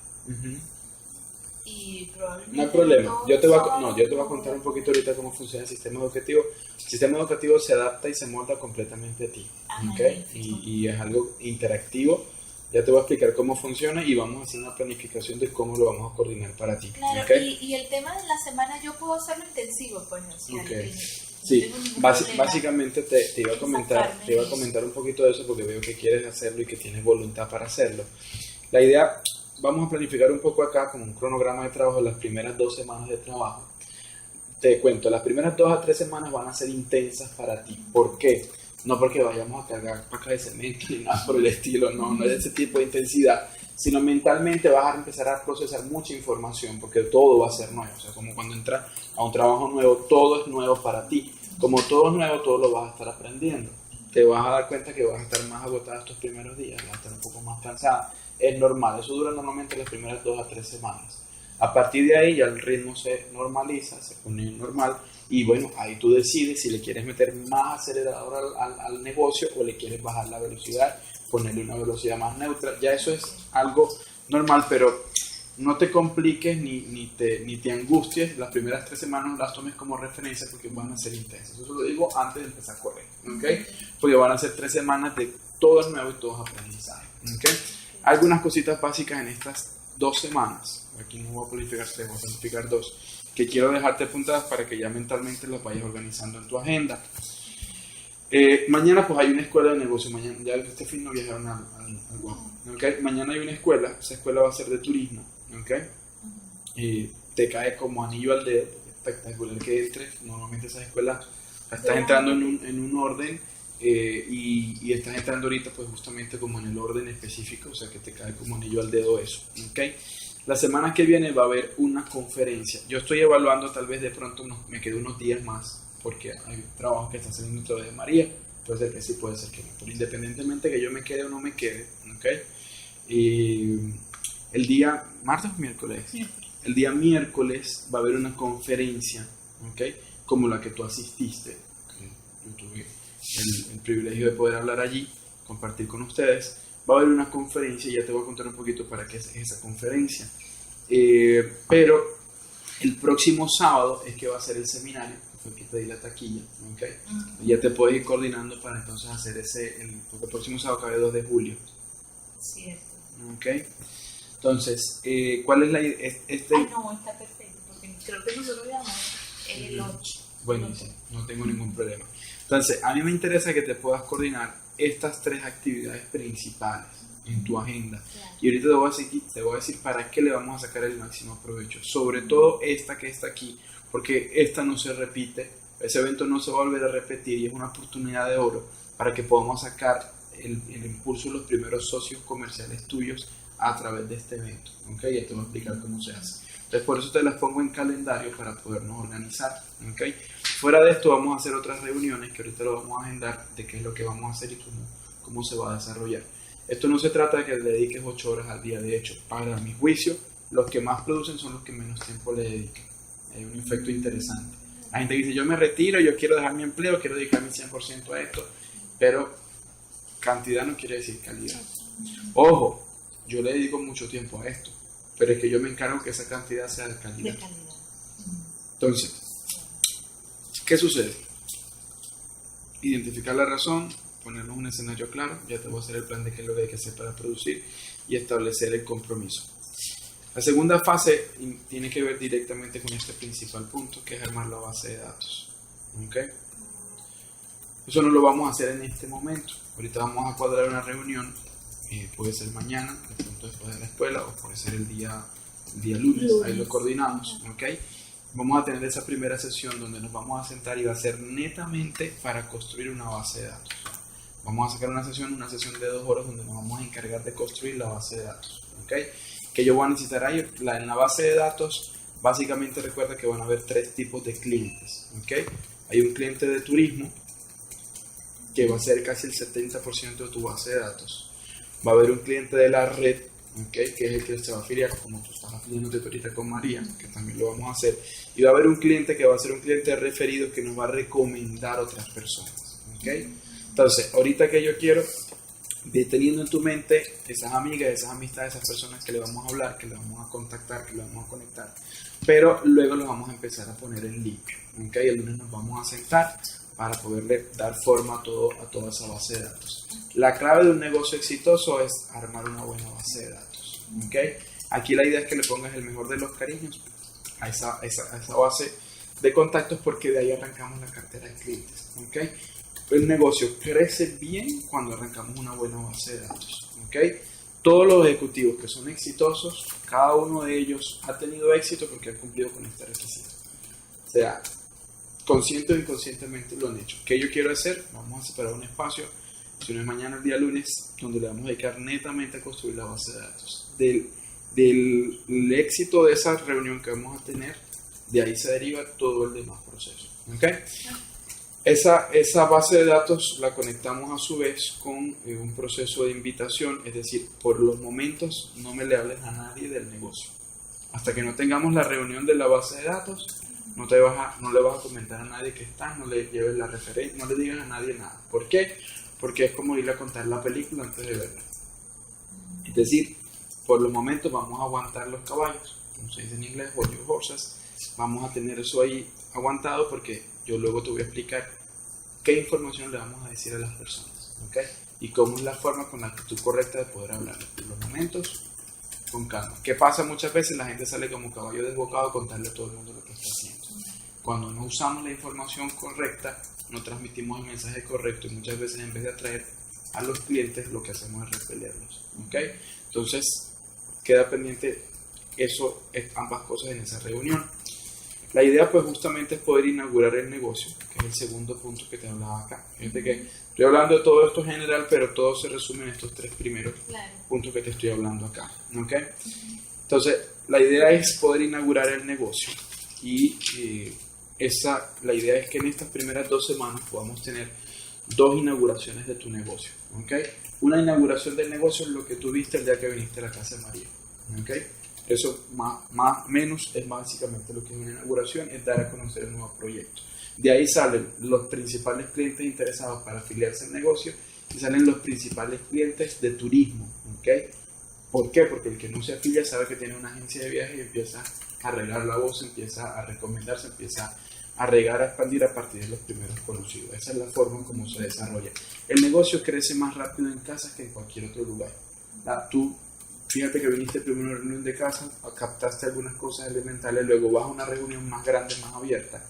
Y probablemente No hay problema. todos Yo te voy los sábados a contar un poquito ahorita cómo funciona el sistema educativo. El sistema educativo se adapta y se molda completamente a ti. ¿Okay? Y es algo interactivo. Ya te voy a explicar cómo funciona y vamos a hacer una planificación de cómo lo vamos a coordinar para ti. Claro, ¿Okay? y el tema de la semana yo puedo hacerlo intensivo, pues. O sea, Okay. no Sí, tengo ningún problema. básicamente te iba a comentar un poquito de eso porque veo que quieres hacerlo y que tienes voluntad para hacerlo. La idea, vamos a planificar un poco acá como un cronograma de trabajo las primeras 2 semanas de trabajo. Te cuento, las primeras 2 a 3 semanas van a ser intensas para ti. ¿Por qué? No porque vayamos a cargar pacas de cemento ni nada por el estilo, no es ese tipo de intensidad, sino mentalmente vas a empezar a procesar mucha información porque todo va a ser nuevo. O sea, como cuando entras a un trabajo nuevo, todo es nuevo para ti. Como todo es nuevo, todo lo vas a estar aprendiendo. Te vas a dar cuenta que vas a estar más agotada estos primeros días, vas a estar un poco más cansada. Es normal, eso dura normalmente las primeras 2 a 3 semanas. A partir de ahí ya el ritmo se normaliza, se pone normal y bueno, ahí tú decides si le quieres meter más acelerador al negocio o le quieres bajar la velocidad ponerle una velocidad más neutra. Ya eso es algo normal, pero no te compliques ni te angusties. Las primeras 3 semanas las tomes como referencia porque van a ser intensas. Eso lo digo antes de empezar a correr, ¿okay? Porque van a ser 3 semanas de todo nuevo y todo aprendizaje, ¿okay? Algunas cositas básicas en estas 2 semanas. Aquí no voy a planificar 3, voy a planificar 2. Que quiero dejarte apuntadas para que ya mentalmente las vayas organizando en tu agenda. Mañana pues hay una escuela de negocio. Mañana, ya este fin no viajaron al Guapo, ¿okay? Mañana hay una escuela. Esa escuela va a ser de turismo, ¿okay? Te cae como anillo al dedo. Espectacular que entres. Normalmente esas escuelas estás entrando en un orden y estás entrando ahorita pues justamente como en el orden específico, o sea que te cae como anillo al dedo eso, ¿okay? La semana que viene va a haber una conferencia. Yo estoy evaluando, tal vez de pronto me quedo unos días más porque hay trabajo que está saliendo otra vez de María. Puede ser que sí, puede ser que no, pero independientemente que yo me quede o no me quede, ¿okay? Y el día martes o miércoles, el día miércoles va a haber una conferencia, ¿okay? Como la que tú asististe. Yo tuve el privilegio de poder hablar allí, compartir con ustedes. Va a haber una conferencia y ya te voy a contar un poquito para qué es esa conferencia. Pero el próximo sábado es que va a ser el seminario, que fue que pedí la taquilla, ¿okay? Ya te puedes ir coordinando para entonces hacer porque el próximo sábado cae 2 de julio. Cierto. ¿Okay? Entonces, ¿cuál es la idea? No, está perfecto, porque creo que nosotros veamos el 8. Buenísimo, no tengo ningún problema. Entonces, a mí me interesa que te puedas coordinar estas 3 actividades principales en tu agenda. Claro. Y ahorita te voy a decir para qué le vamos a sacar el máximo provecho. Sobre todo esta que está aquí, porque esta no se repite, ese evento no se va a volver a repetir y es una oportunidad de oro para que podamos sacar el impulso de los primeros socios comerciales tuyos a través de este evento. ¿Okay? Ya te voy a explicar cómo se hace. Entonces por eso te las pongo en calendario para podernos organizar. ¿Okay? Fuera de esto vamos a hacer otras reuniones que ahorita lo vamos a agendar de qué es lo que vamos a hacer y cómo se va a desarrollar. Esto no se trata de que le dediques 8 horas al día. De hecho, para mi juicio, los que más producen son los que menos tiempo le dedican. Hay un efecto interesante. La gente dice, yo me retiro, yo quiero dejar mi empleo, quiero dedicarme 100% a esto, pero cantidad no quiere decir calidad. Ojo, yo le dedico mucho tiempo a esto, pero es que yo me encargo que esa cantidad sea de calidad. Entonces, ¿qué sucede? Identificar la razón, ponernos un escenario claro, ya te voy a hacer el plan de qué es lo que hay que hacer para producir y establecer el compromiso. La segunda fase tiene que ver directamente con este principal punto, que es armar la base de datos. ¿Okay? Eso no lo vamos a hacer en este momento. Ahorita vamos a cuadrar una reunión, puede ser mañana, de pronto después de la escuela, o puede ser el día lunes, ahí lo coordinamos. ¿Okay? Vamos a tener esa primera sesión donde nos vamos a sentar y va a ser netamente para construir una base de datos. Vamos a sacar una sesión de 2 horas donde nos vamos a encargar de construir la base de datos. ¿Okay? Que yo voy a necesitar ahí, en la base de datos, básicamente recuerda que van a haber 3 tipos de clientes. ¿Okay? Hay un cliente de turismo, que va a ser casi el 70% de tu base de datos. Va a haber un cliente de la red, ¿okay? Que es el que se va a afiliar, como tú estás afiliándote ahorita con María, que también lo vamos a hacer. Y va a haber un cliente que va a ser un cliente referido que nos va a recomendar a otras personas. ¿Okay? Entonces, ahorita que yo quiero, teniendo en tu mente esas amigas, esas amistades, esas personas que le vamos a hablar, que le vamos a contactar, que le vamos a conectar, pero luego los vamos a empezar a poner en línea. ¿Okay? El lunes nos vamos a sentar para poderle dar forma a toda esa base de datos. La clave de un negocio exitoso es armar una buena base de datos. ¿Okay? Aquí la idea es que le pongas el mejor de los cariños a esa base de contactos, porque de ahí arrancamos la cartera de clientes. ¿Okay? El negocio crece bien cuando arrancamos una buena base de datos. ¿Okay? Todos los ejecutivos que son exitosos, cada uno de ellos ha tenido éxito porque han cumplido con este requisito. O sea, consciente o inconscientemente lo han hecho. ¿Qué yo quiero hacer? Vamos a separar un espacio, si no es mañana, el día lunes, donde le vamos a dedicar netamente a construir la base de datos. Del éxito de esa reunión que vamos a tener, de ahí se deriva todo el demás proceso. ¿Okay? Esa base de datos la conectamos a su vez con un proceso de invitación, es decir, por los momentos no me le hables a nadie del negocio. Hasta que no tengamos la reunión de la base de datos, no le vas a comentar a nadie que estás, no le lleves la referencia, no le digas a nadie nada. ¿Por qué? porque es como irle a contar la película antes de verla. Es decir, por los momentos vamos a aguantar los caballos, como se dice en inglés, hold your horses. Vamos a tener eso ahí aguantado porque yo luego te voy a explicar qué información le vamos a decir a las personas, ¿okay? Y cómo es la forma con la actitud correcta de poder hablar en los momentos con calma. ¿Qué pasa? Muchas veces la gente sale como caballo desbocado a contarle a todo el mundo lo que está haciendo. Cuando no usamos la información correcta, no transmitimos el mensaje correcto y muchas veces en vez de atraer a los clientes, lo que hacemos es repelerlos, ¿okay? Entonces, queda pendiente eso, ambas cosas en esa reunión. La idea pues justamente es poder inaugurar el negocio, que es el segundo punto que te hablaba acá. Fíjate que estoy hablando de todo esto general, pero todo se resume en estos tres primeros puntos que te estoy hablando acá, ¿okay? Entonces, la idea es poder inaugurar el negocio y la idea es que en estas primeras 2 semanas podamos tener 2 inauguraciones de tu negocio, ¿okay? Una inauguración del negocio es lo que tú viste el día que viniste a la casa de María, ¿okay? Eso más menos es básicamente lo que es una inauguración, es dar a conocer el nuevo proyecto. De ahí salen los principales clientes interesados para afiliarse al negocio y salen los principales clientes de turismo, ¿okay? ¿Por qué? Porque el que no se afilia sabe que tiene una agencia de viajes y empieza a regar la voz, empieza a recomendarse, empieza a regar, a expandir a partir de los primeros conocidos. Esa es la forma en cómo se desarrolla. El negocio crece más rápido en casas que en cualquier otro lugar. Tú fíjate que viniste primero a una reunión de casa, captaste algunas cosas elementales, luego vas a una reunión más grande, más abierta,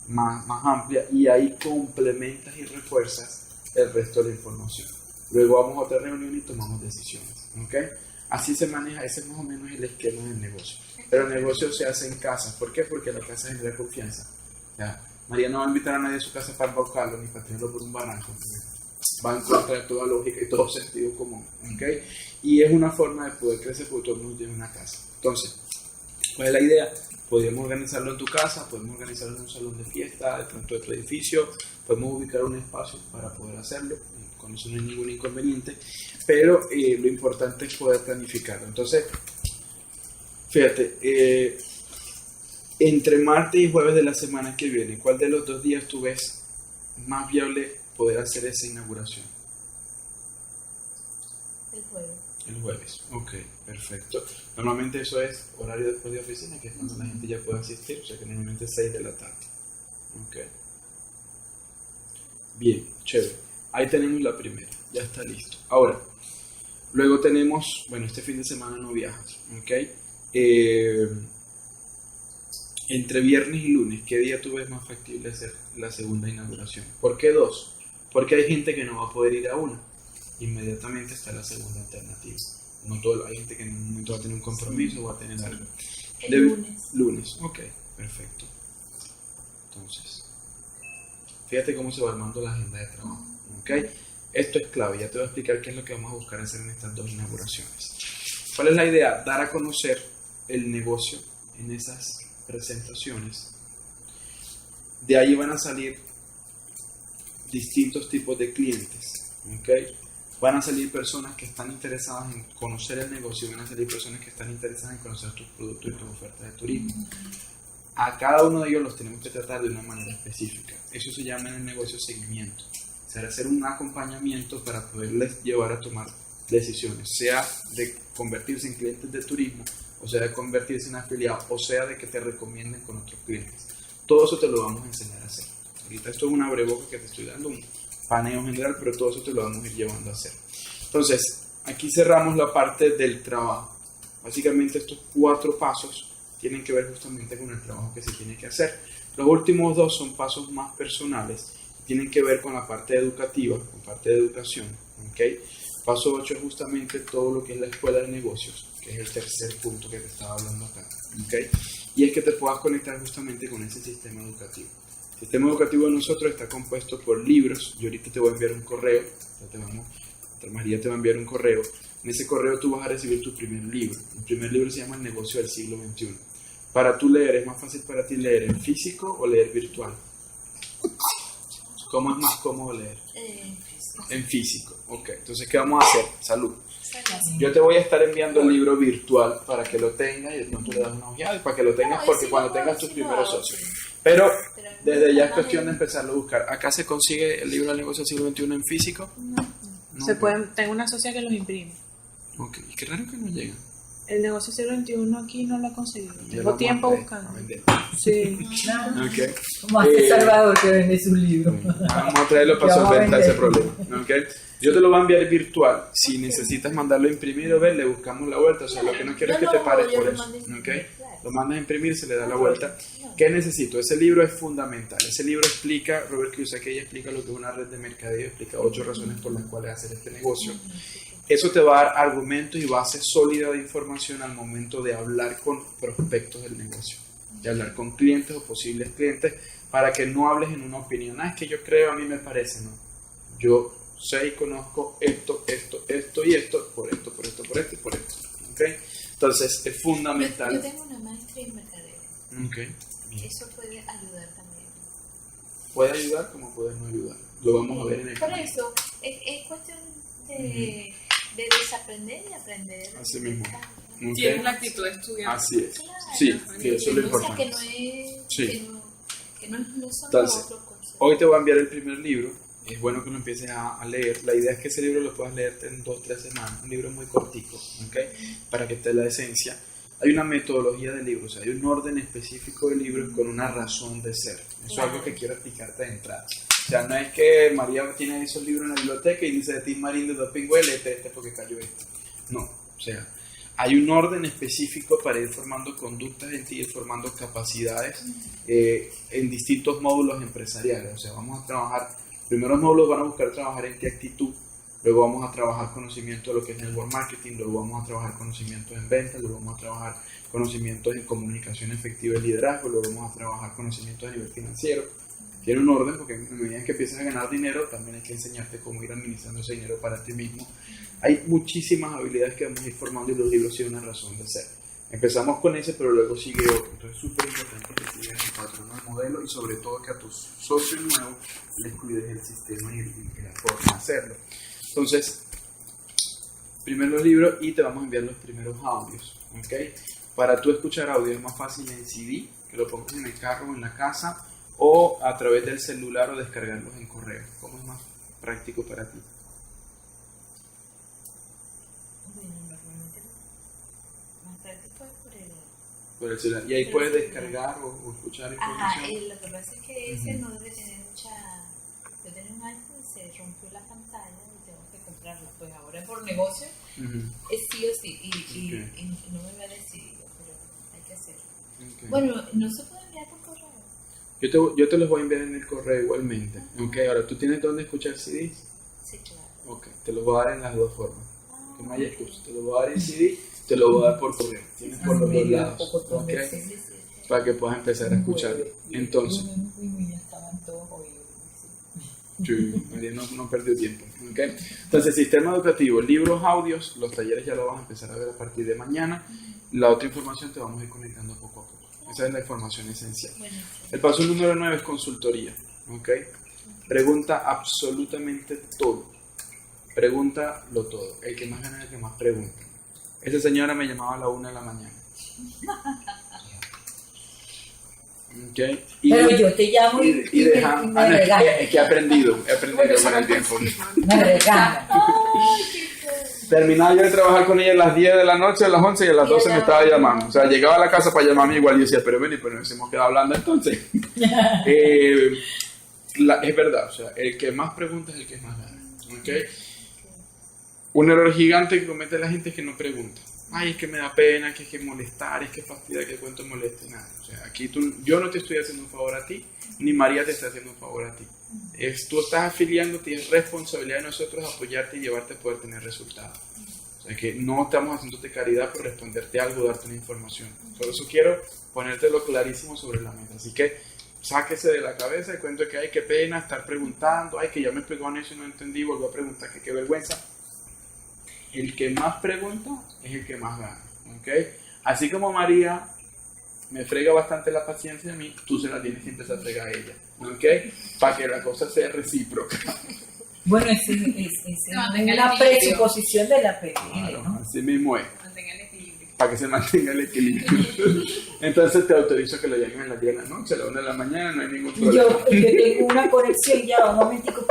más amplia, y ahí complementas y refuerzas el resto de la información. Luego vamos a otra reunión y tomamos decisiones, ¿okay? Así se maneja, ese es más o menos el esquema del negocio. Pero el negocio se hace en casa. ¿Por qué? Porque la casa genera confianza. O sea, María no va a invitar a nadie a su casa para embaucarlo ni para tirarlo por un barranco. Va en contra de toda lógica y todo sentido común, ¿okay? Y es una forma de poder crecer porque todo el mundo tiene una casa. Entonces, ¿cuál es la idea? Podemos organizarlo en tu casa, podemos organizarlo en un salón de fiesta, de pronto de tu edificio, podemos ubicar un espacio para poder hacerlo, con eso no hay ningún inconveniente, pero lo importante es poder planificarlo. Entonces, fíjate, entre martes y jueves de la semana que viene, ¿cuál de los 2 días tú ves más viable poder hacer esa inauguración? El jueves. El jueves, ok, perfecto. Normalmente eso es horario después de oficina, que es cuando la gente ya puede asistir, o sea que normalmente es 6 de la tarde. Ok. Bien, chévere. Ahí tenemos la primera, ya está listo. Ahora, luego tenemos, bueno, este fin de semana no viajas, ok. Entre viernes y lunes, ¿qué día tú ves más factible hacer la segunda inauguración? ¿Por qué 2? Porque hay gente que no va a poder ir a una. Inmediatamente está la segunda alternativa. No todo, hay gente que en un momento va a tener un compromiso o va a tener algo. El lunes. Lunes, ok, perfecto. Entonces, fíjate cómo se va armando la agenda de trabajo, ok. Esto es clave, ya te voy a explicar qué es lo que vamos a buscar hacer en estas 2 inauguraciones. ¿Cuál es la idea? Dar a conocer el negocio en esas presentaciones. De ahí van a salir distintos tipos de clientes, ¿ok? Van a salir personas que están interesadas en conocer el negocio, van a salir personas que están interesadas en conocer tus productos y tus ofertas de turismo. A cada uno de ellos los tenemos que tratar de una manera específica. Eso se llama en el negocio seguimiento. O sea, hacer un acompañamiento para poderles llevar a tomar decisiones, sea de convertirse en clientes de turismo, o sea de convertirse en afiliados, o sea de que te recomienden con otros clientes. Todo eso te lo vamos a enseñar a hacer. Ahorita esto es una abreboca que te estoy dando, un paneo general, pero todo eso te lo vamos a ir llevando a hacer. Entonces, aquí cerramos la parte del trabajo. Básicamente estos 4 pasos tienen que ver justamente con el trabajo que se tiene que hacer. Los últimos 2 son pasos más personales, tienen que ver con la parte educativa, con parte de educación, ¿okay? Paso 8 es justamente todo lo que es la escuela de negocios, que es el tercer punto que te estaba hablando acá, ¿okay? Y es que te puedas conectar justamente con ese sistema educativo. El sistema educativo de nosotros está compuesto por libros. Yo ahorita te voy a enviar un correo, María te va a enviar un correo. En ese correo tú vas a recibir tu primer libro. El primer libro se llama El negocio del siglo XXI. Para tú leer, ¿es más fácil para ti leer en físico o leer virtual? ¿Cómo es más cómodo leer? En físico. Ok, entonces, ¿qué vamos a hacer? Salud. Yo te voy a estar enviando el libro virtual para que lo tengas y de pronto le das una ojeada y para que lo tengas porque cuando tengas tus primeros socios. Pero desde ya es cuestión de empezarlo a buscar. ¿Acá se consigue el libro del negocio del siglo XXI en físico? No. Se pueden, tengo una socia que los imprime. Ok, y qué raro que no llega. El negocio del siglo XXI aquí no lo he conseguido. Tengo tiempo buscando. Sí. Okay. Como hace Salvador que vende su libro. Vamos a traerlo para solventar ese problema. Okay. Yo te lo voy a enviar virtual. Si necesitas mandarlo a imprimir o ver, le buscamos la vuelta. O sea, lo que no quiero es que te pares por eso. Okay. Lo mandas a imprimir, se le da la vuelta. ¿Qué necesito? Ese libro es fundamental. Ese libro explica, Robert Kiyosaki explica lo que es una red de mercadeo, explica 8 razones por las cuales hacer este negocio. Eso te va a dar argumentos y base sólida de información al momento de hablar con prospectos del negocio, de hablar con clientes o posibles clientes, para que no hables en una opinión. Es que yo creo, a mí me parece, no. Yo sé y conozco esto y esto, por esto y por esto. ¿Okay? Entonces, es fundamental. Yo tengo una maestría en mercadeo. Okay. Eso puede ayudar también. Puede ayudar como puede no ayudar. Lo vamos a ver en el camino. Por eso, es cuestión de desaprender y aprender. Así mismo. Okay. Tiene una actitud de estudiante. Así es. Claro. Sí, que eso es lo importante. O sea, que no es, sí. que no son Entonces, otros conceptos. Hoy te voy a enviar el primer libro. Es bueno que lo empieces a leer. La idea es que ese libro lo puedas leer en 2-3 semanas. Un libro muy cortico, ¿okay? Para que te dé la esencia. Hay una metodología del libro, o sea, hay un orden específico del libro con una razón de ser. Eso es algo que quiero explicarte de entrada. O sea, no es que María tiene esos libros en la biblioteca y dice de Tim Marín de Dopingüe, léete este porque cayó esto. No, o sea, hay un orden específico para ir formando conductas en ti, ir formando capacidades en distintos módulos empresariales. O sea, vamos a trabajar, primeros módulos van a buscar trabajar en qué actitud, luego vamos a trabajar conocimiento de lo que es network marketing, luego vamos a trabajar conocimientos en ventas, luego vamos a trabajar conocimientos en comunicación efectiva y liderazgo, luego vamos a trabajar conocimientos a nivel financiero. Tiene un orden porque en medida que empiezas a ganar dinero, también hay que enseñarte cómo ir administrando ese dinero para ti mismo. Hay muchísimas habilidades que vamos a ir formando y los libros tienen una razón de ser. Empezamos con ese, pero luego sigue otro. Entonces es súper importante que sigas el patrón del modelo y sobre todo que a tus socios nuevos les cuides el sistema y la forma de hacerlo. Entonces, primero los libros y te vamos a enviar los primeros audios. ¿Okay? Para tú escuchar audio es más fácil en CD, que lo pongas en el carro o en la casa, o a través del celular o descargarlos en correo. ¿Cómo es más práctico para ti? Bueno, normalmente más práctico es por el celular. Y ahí puedes descargar o escuchar información. Ajá, lo que pasa es que ese no debe tener mucha... Yo tenía un iPhone y se rompió la pantalla y tengo que comprarla. Pues ahora por negocio es sí o sí y no me lo he decidido, pero hay que hacerlo. Okay. Bueno, no se puede enviar por correo. Yo te los voy a enviar en el correo igualmente. Okay, ahora, ¿tú tienes dónde escuchar CDs? Sí, claro. Ok, te los voy a dar en las dos formas. Que no haya excusa. Te los voy a dar en CD, te los voy a dar por correo. Tienes por los dos lados. Ok, para que puedas empezar a escucharlo. Entonces, sí, María no perdió tiempo. Okay. Entonces, sistema educativo, libros, audios, los talleres ya lo vas a empezar a ver a partir de mañana. La otra información te vamos a ir conectando poco a poco. Esa es la información esencial. El paso número 9 es consultoría. ¿Okay? Pregunta absolutamente todo. Pregúntalo todo. El que más gana es el que más pregunta. Esa señora me llamaba a la 1 de la mañana. Okay. Pero yo te llamo y me regañas. Es que he aprendido con el tiempo. Me regañas. Terminaba yo de trabajar con ella a las 10 de la noche, a las 11 y a las 12 me estaba llamando. O sea, llegaba a la casa para llamarme igual y yo decía, pero ven, pues nos hemos quedado hablando entonces. Es verdad, o sea, el que más pregunta es el que más gana. ¿Okay? Un error gigante que comete la gente es que no pregunta. Ay, es que me da pena, que es que molestar, es que fastidia, que cuento moleste, nada. O sea, aquí yo no te estoy haciendo un favor a ti, ni María te está haciendo un favor a ti. Tú estás afiliándote y es responsabilidad de nosotros apoyarte y llevarte a poder tener resultados. O sea, que no estamos haciéndote caridad por responderte algo, darte una información. Por eso quiero ponértelo clarísimo sobre la mesa. Así que sáquese de la cabeza el cuento de que ay, qué pena estar preguntando, ay, que ya me explicaron eso y no entendí, volví a preguntar, que qué vergüenza. El que más pregunta es el que más gana. ¿Okay? Así como María me frega bastante la paciencia a mí, tú se la tienes que empezar a fregar a ella. ¿Okay? Para que la cosa sea recíproca. Bueno, es una presuposición de la PNL, ¿no? Así mismo es. Mantenga el equilibrio. Para que se mantenga el equilibrio. Entonces te autorizo que lo llamen a las 10 de la noche, a la 1 de la mañana, no hay ningún problema. Yo tengo una conexión ya, un momentico,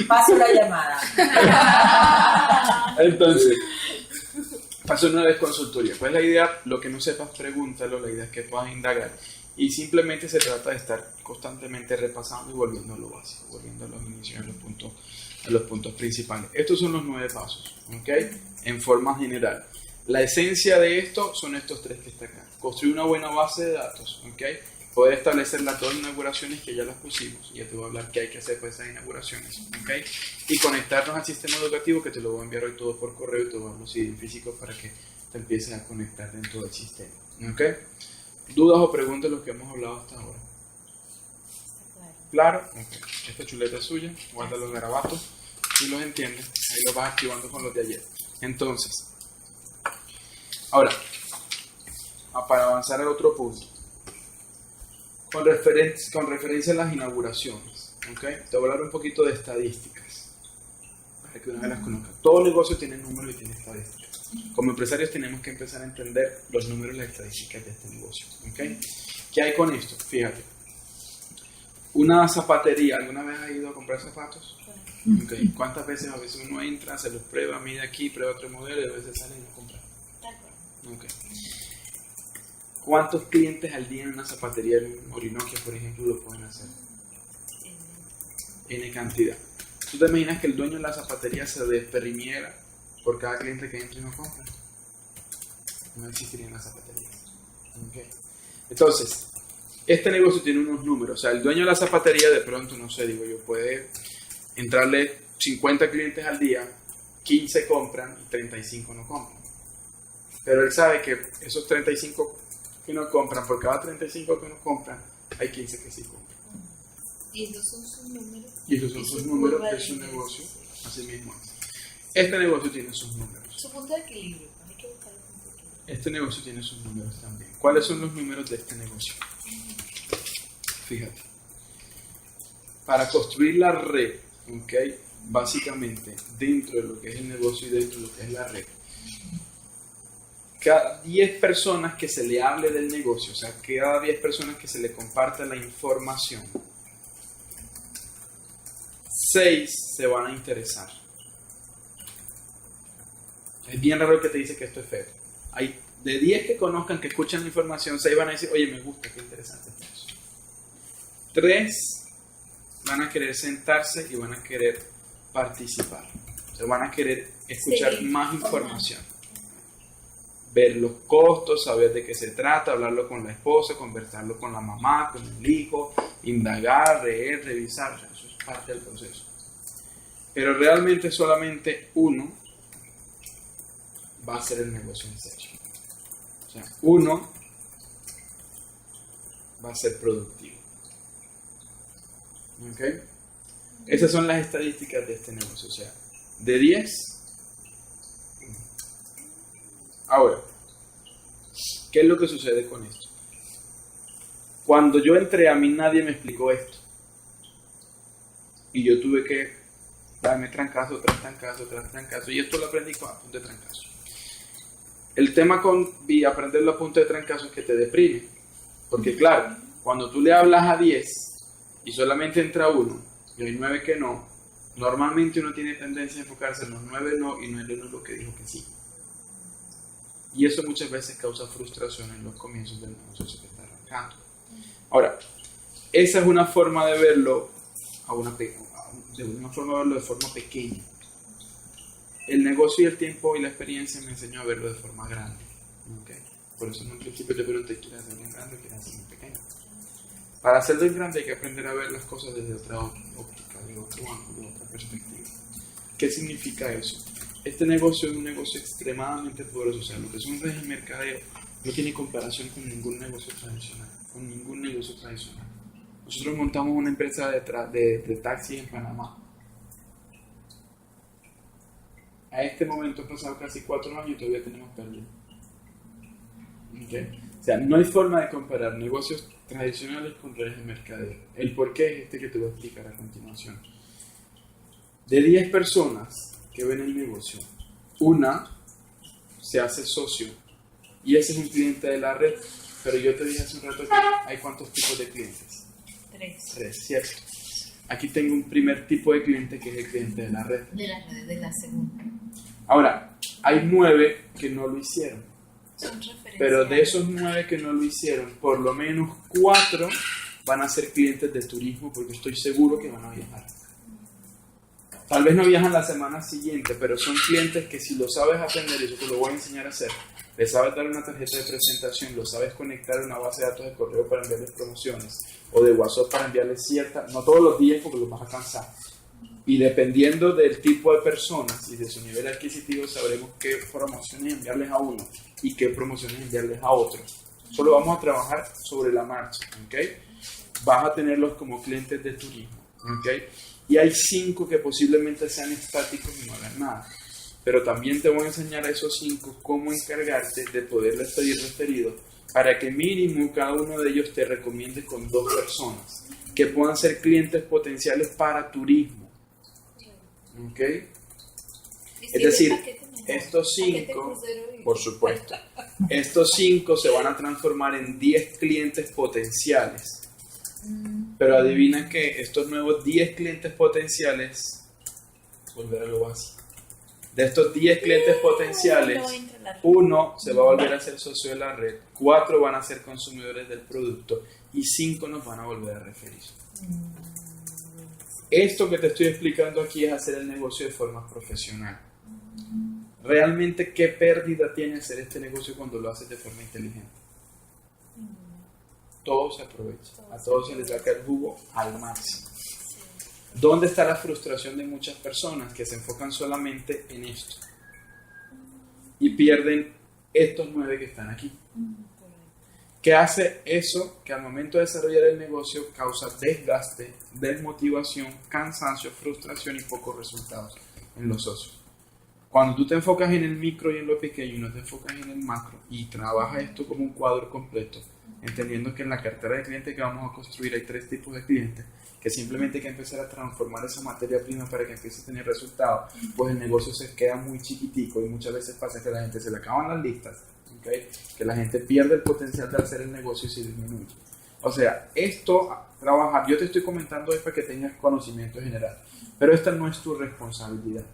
paso la llamada. Entonces, paso una vez consultoría. ¿Cuál es la idea? Lo que no sepas, pregúntalo. La idea es que puedas indagar. Y simplemente se trata de estar constantemente repasando y volviendo a lo básico, volviendo a los inicios, a los puntos principales. Estos son los 9 pasos, ¿ok? En forma general. La esencia de esto son estos 3 que están acá. Construir una buena base de datos, ¿ok? Poder establecer las 2 inauguraciones que ya las pusimos. Ya te voy a hablar qué hay que hacer con esas inauguraciones, ¿ok? Y conectarnos al sistema educativo, que te lo voy a enviar hoy todo por correo y te voy a dar los CDs físicos para que te empieces a conectar dentro del sistema, ¿ok? ¿Dudas o preguntas de lo que hemos hablado hasta ahora? ¿Claro? Okay. Esta chuleta es suya, guarda los garabatos, si los entiendes, ahí los vas activando con los de ayer. Entonces, ahora, para avanzar al otro punto, con referencia a las inauguraciones, ¿okay? Te voy a hablar un poquito de estadísticas, para que una vez las conozca. Todo negocio tiene números y tiene estadísticas. Como empresarios tenemos que empezar a entender los números y las estadísticas de este negocio, ¿okay? ¿Qué hay con esto? Fíjate. Una zapatería, ¿alguna vez has ido a comprar zapatos? Okay. ¿Cuántas veces a veces uno entra, se los prueba, mide aquí, prueba otro modelo y a veces sale y lo compra? Okay. ¿Cuántos clientes al día en una zapatería en Orinoquia, por ejemplo, lo pueden hacer? N cantidad. ¿Tú te imaginas que el dueño de la zapatería se desperrimiera por cada cliente que entra y no compra? No existirían las zapaterías. Okay. Entonces, este negocio tiene unos números. O sea, el dueño de la zapatería de pronto, no sé, digo yo, puede entrarle 50 clientes al día, 15 compran y 35 no compran. Pero él sabe que esos 35 que no compran, por cada 35 que no compran, hay 15 que sí compran. Y esos son sus números. Y esos son sus números de su negocio. Así mismo es. Este negocio tiene sus números. Su punto de equilibrio. Hay que buscar el punto de equilibrio. Este negocio tiene sus números también. ¿Cuáles son los números de este negocio? Fíjate. Para construir la red, ¿okay? Básicamente, dentro de lo que es el negocio y dentro de lo que es la red, cada 10 personas que se le hable del negocio, o sea, cada 10 personas que se le comparta la información, 6 se van a interesar. Es bien raro que te dice que esto es feo. Hay de 10 que conozcan, que escuchan la información, 6 van a decir, oye, me gusta, qué interesante es eso. 3 van a querer sentarse y van a querer participar. O sea, van a querer escuchar más información. Ver los costos, saber de qué se trata, hablarlo con la esposa, conversarlo con la mamá, con el hijo, indagar, leer, revisar. O sea, eso es parte del proceso. Pero realmente solamente uno va a hacer el negocio en serio. O sea, uno va a ser productivo. ¿Ok? Esas son las estadísticas de este negocio. O sea, de 10. Ahora, ¿qué es lo que sucede con esto? Cuando yo entré, a mí nadie me explicó esto. Y yo tuve que darme trancazo tras trancazo tras trancazo. Y esto lo aprendí con a punto de trancazo. El tema con aprenderlo a punto de trancazo es que te deprime. Porque claro, cuando tú le hablas a 10 y solamente entra uno y hay 9 que no, normalmente uno tiene tendencia a enfocarse en los 9 no y no en el uno que dijo que sí. Y eso muchas veces causa frustración en los comienzos del negocio que está arrancando. Ahora, esa es una forma de verlo de forma pequeña. El negocio y el tiempo y la experiencia me enseñó a verlo de forma grande. ¿Okay? Por eso en un principio te pregunté, ¿quieres hacerlo en grande o quieres hacerlo en pequeño? Para hacerlo en grande hay que aprender a ver las cosas desde otra óptica, de otro ángulo, de otra perspectiva. ¿Qué significa eso? Este negocio es un negocio extremadamente poderoso. O sea, lo que es un red de mercadeo no tiene comparación con ningún negocio tradicional. Con ningún negocio tradicional. Nosotros montamos una empresa de taxi en Panamá. A este momento han pasado casi 4 años y todavía tenemos pérdida. ¿Okay? O sea, no hay forma de comparar negocios tradicionales con redes de mercadeo. El porqué es este que te voy a explicar a continuación. De 10 personas que ven el negocio, una se hace socio y ese es un cliente de la red. Pero yo te dije hace un rato que hay ¿cuántos tipos de clientes? 3, ¿cierto? Aquí tengo un primer tipo de cliente que es el cliente de la red. De la red de la segunda. Ahora, hay 9 que no lo hicieron. Son referencias. Pero de esos 9 que no lo hicieron, por lo menos 4 van a ser clientes de turismo porque estoy seguro que van a viajar. Tal vez no viajan la semana siguiente, pero son clientes que si lo sabes aprender, y eso te lo voy a enseñar a hacer, le sabes dar una tarjeta de presentación, lo sabes conectar a una base de datos de correo para enviarles promociones, o de WhatsApp para enviarles ciertas, no todos los días porque los vas a cansar. Y dependiendo del tipo de personas y de su nivel adquisitivo, sabremos qué promociones enviarles a uno y qué promociones enviarles a otro. Solo vamos a trabajar sobre la marcha, ¿ok? Vas a tenerlos como clientes de turismo, ¿ok? Y hay 5 que posiblemente sean estáticos y no hagan nada. Pero también te voy a enseñar a esos 5 cómo encargarte de poderles pedir referidos para que mínimo cada uno de ellos te recomiende con 2 personas que puedan ser clientes potenciales para turismo. ¿Ok? Es decir, estos 5, por supuesto, estos 5 se van a transformar en 10 clientes potenciales. Pero adivina que estos nuevos 10 clientes potenciales, volver a lo básico. De estos 10 clientes potenciales, 1 se va a volver a ser socio de la red, 4 van a ser consumidores del producto y 5 nos van a volver a referir. Esto que te estoy explicando aquí es hacer el negocio de forma profesional. Realmente, ¿qué pérdida tiene hacer este negocio cuando lo haces de forma inteligente? Todo se aprovecha, a todos se les saca el jugo al máximo. ¿Dónde está la frustración de muchas personas que se enfocan solamente en esto y pierden estos 9 que están aquí? ¿Qué hace eso? Que al momento de desarrollar el negocio causa desgaste, desmotivación, cansancio, frustración y pocos resultados en los socios. Cuando tú te enfocas en el micro y en lo pequeño y no te enfocas en el macro y trabajas esto como un cuadro completo, entendiendo que en la cartera de clientes que vamos a construir hay 3 tipos de clientes, que simplemente hay que empezar a transformar esa materia prima para que empiece a tener resultados, pues el negocio se queda muy chiquitico y muchas veces pasa que a la gente se le acaban las listas, ¿okay? Que la gente pierde el potencial de hacer el negocio y se disminuye. O sea, esto, trabajar, yo te estoy comentando es para que tengas conocimiento general, pero esta no es tu responsabilidad.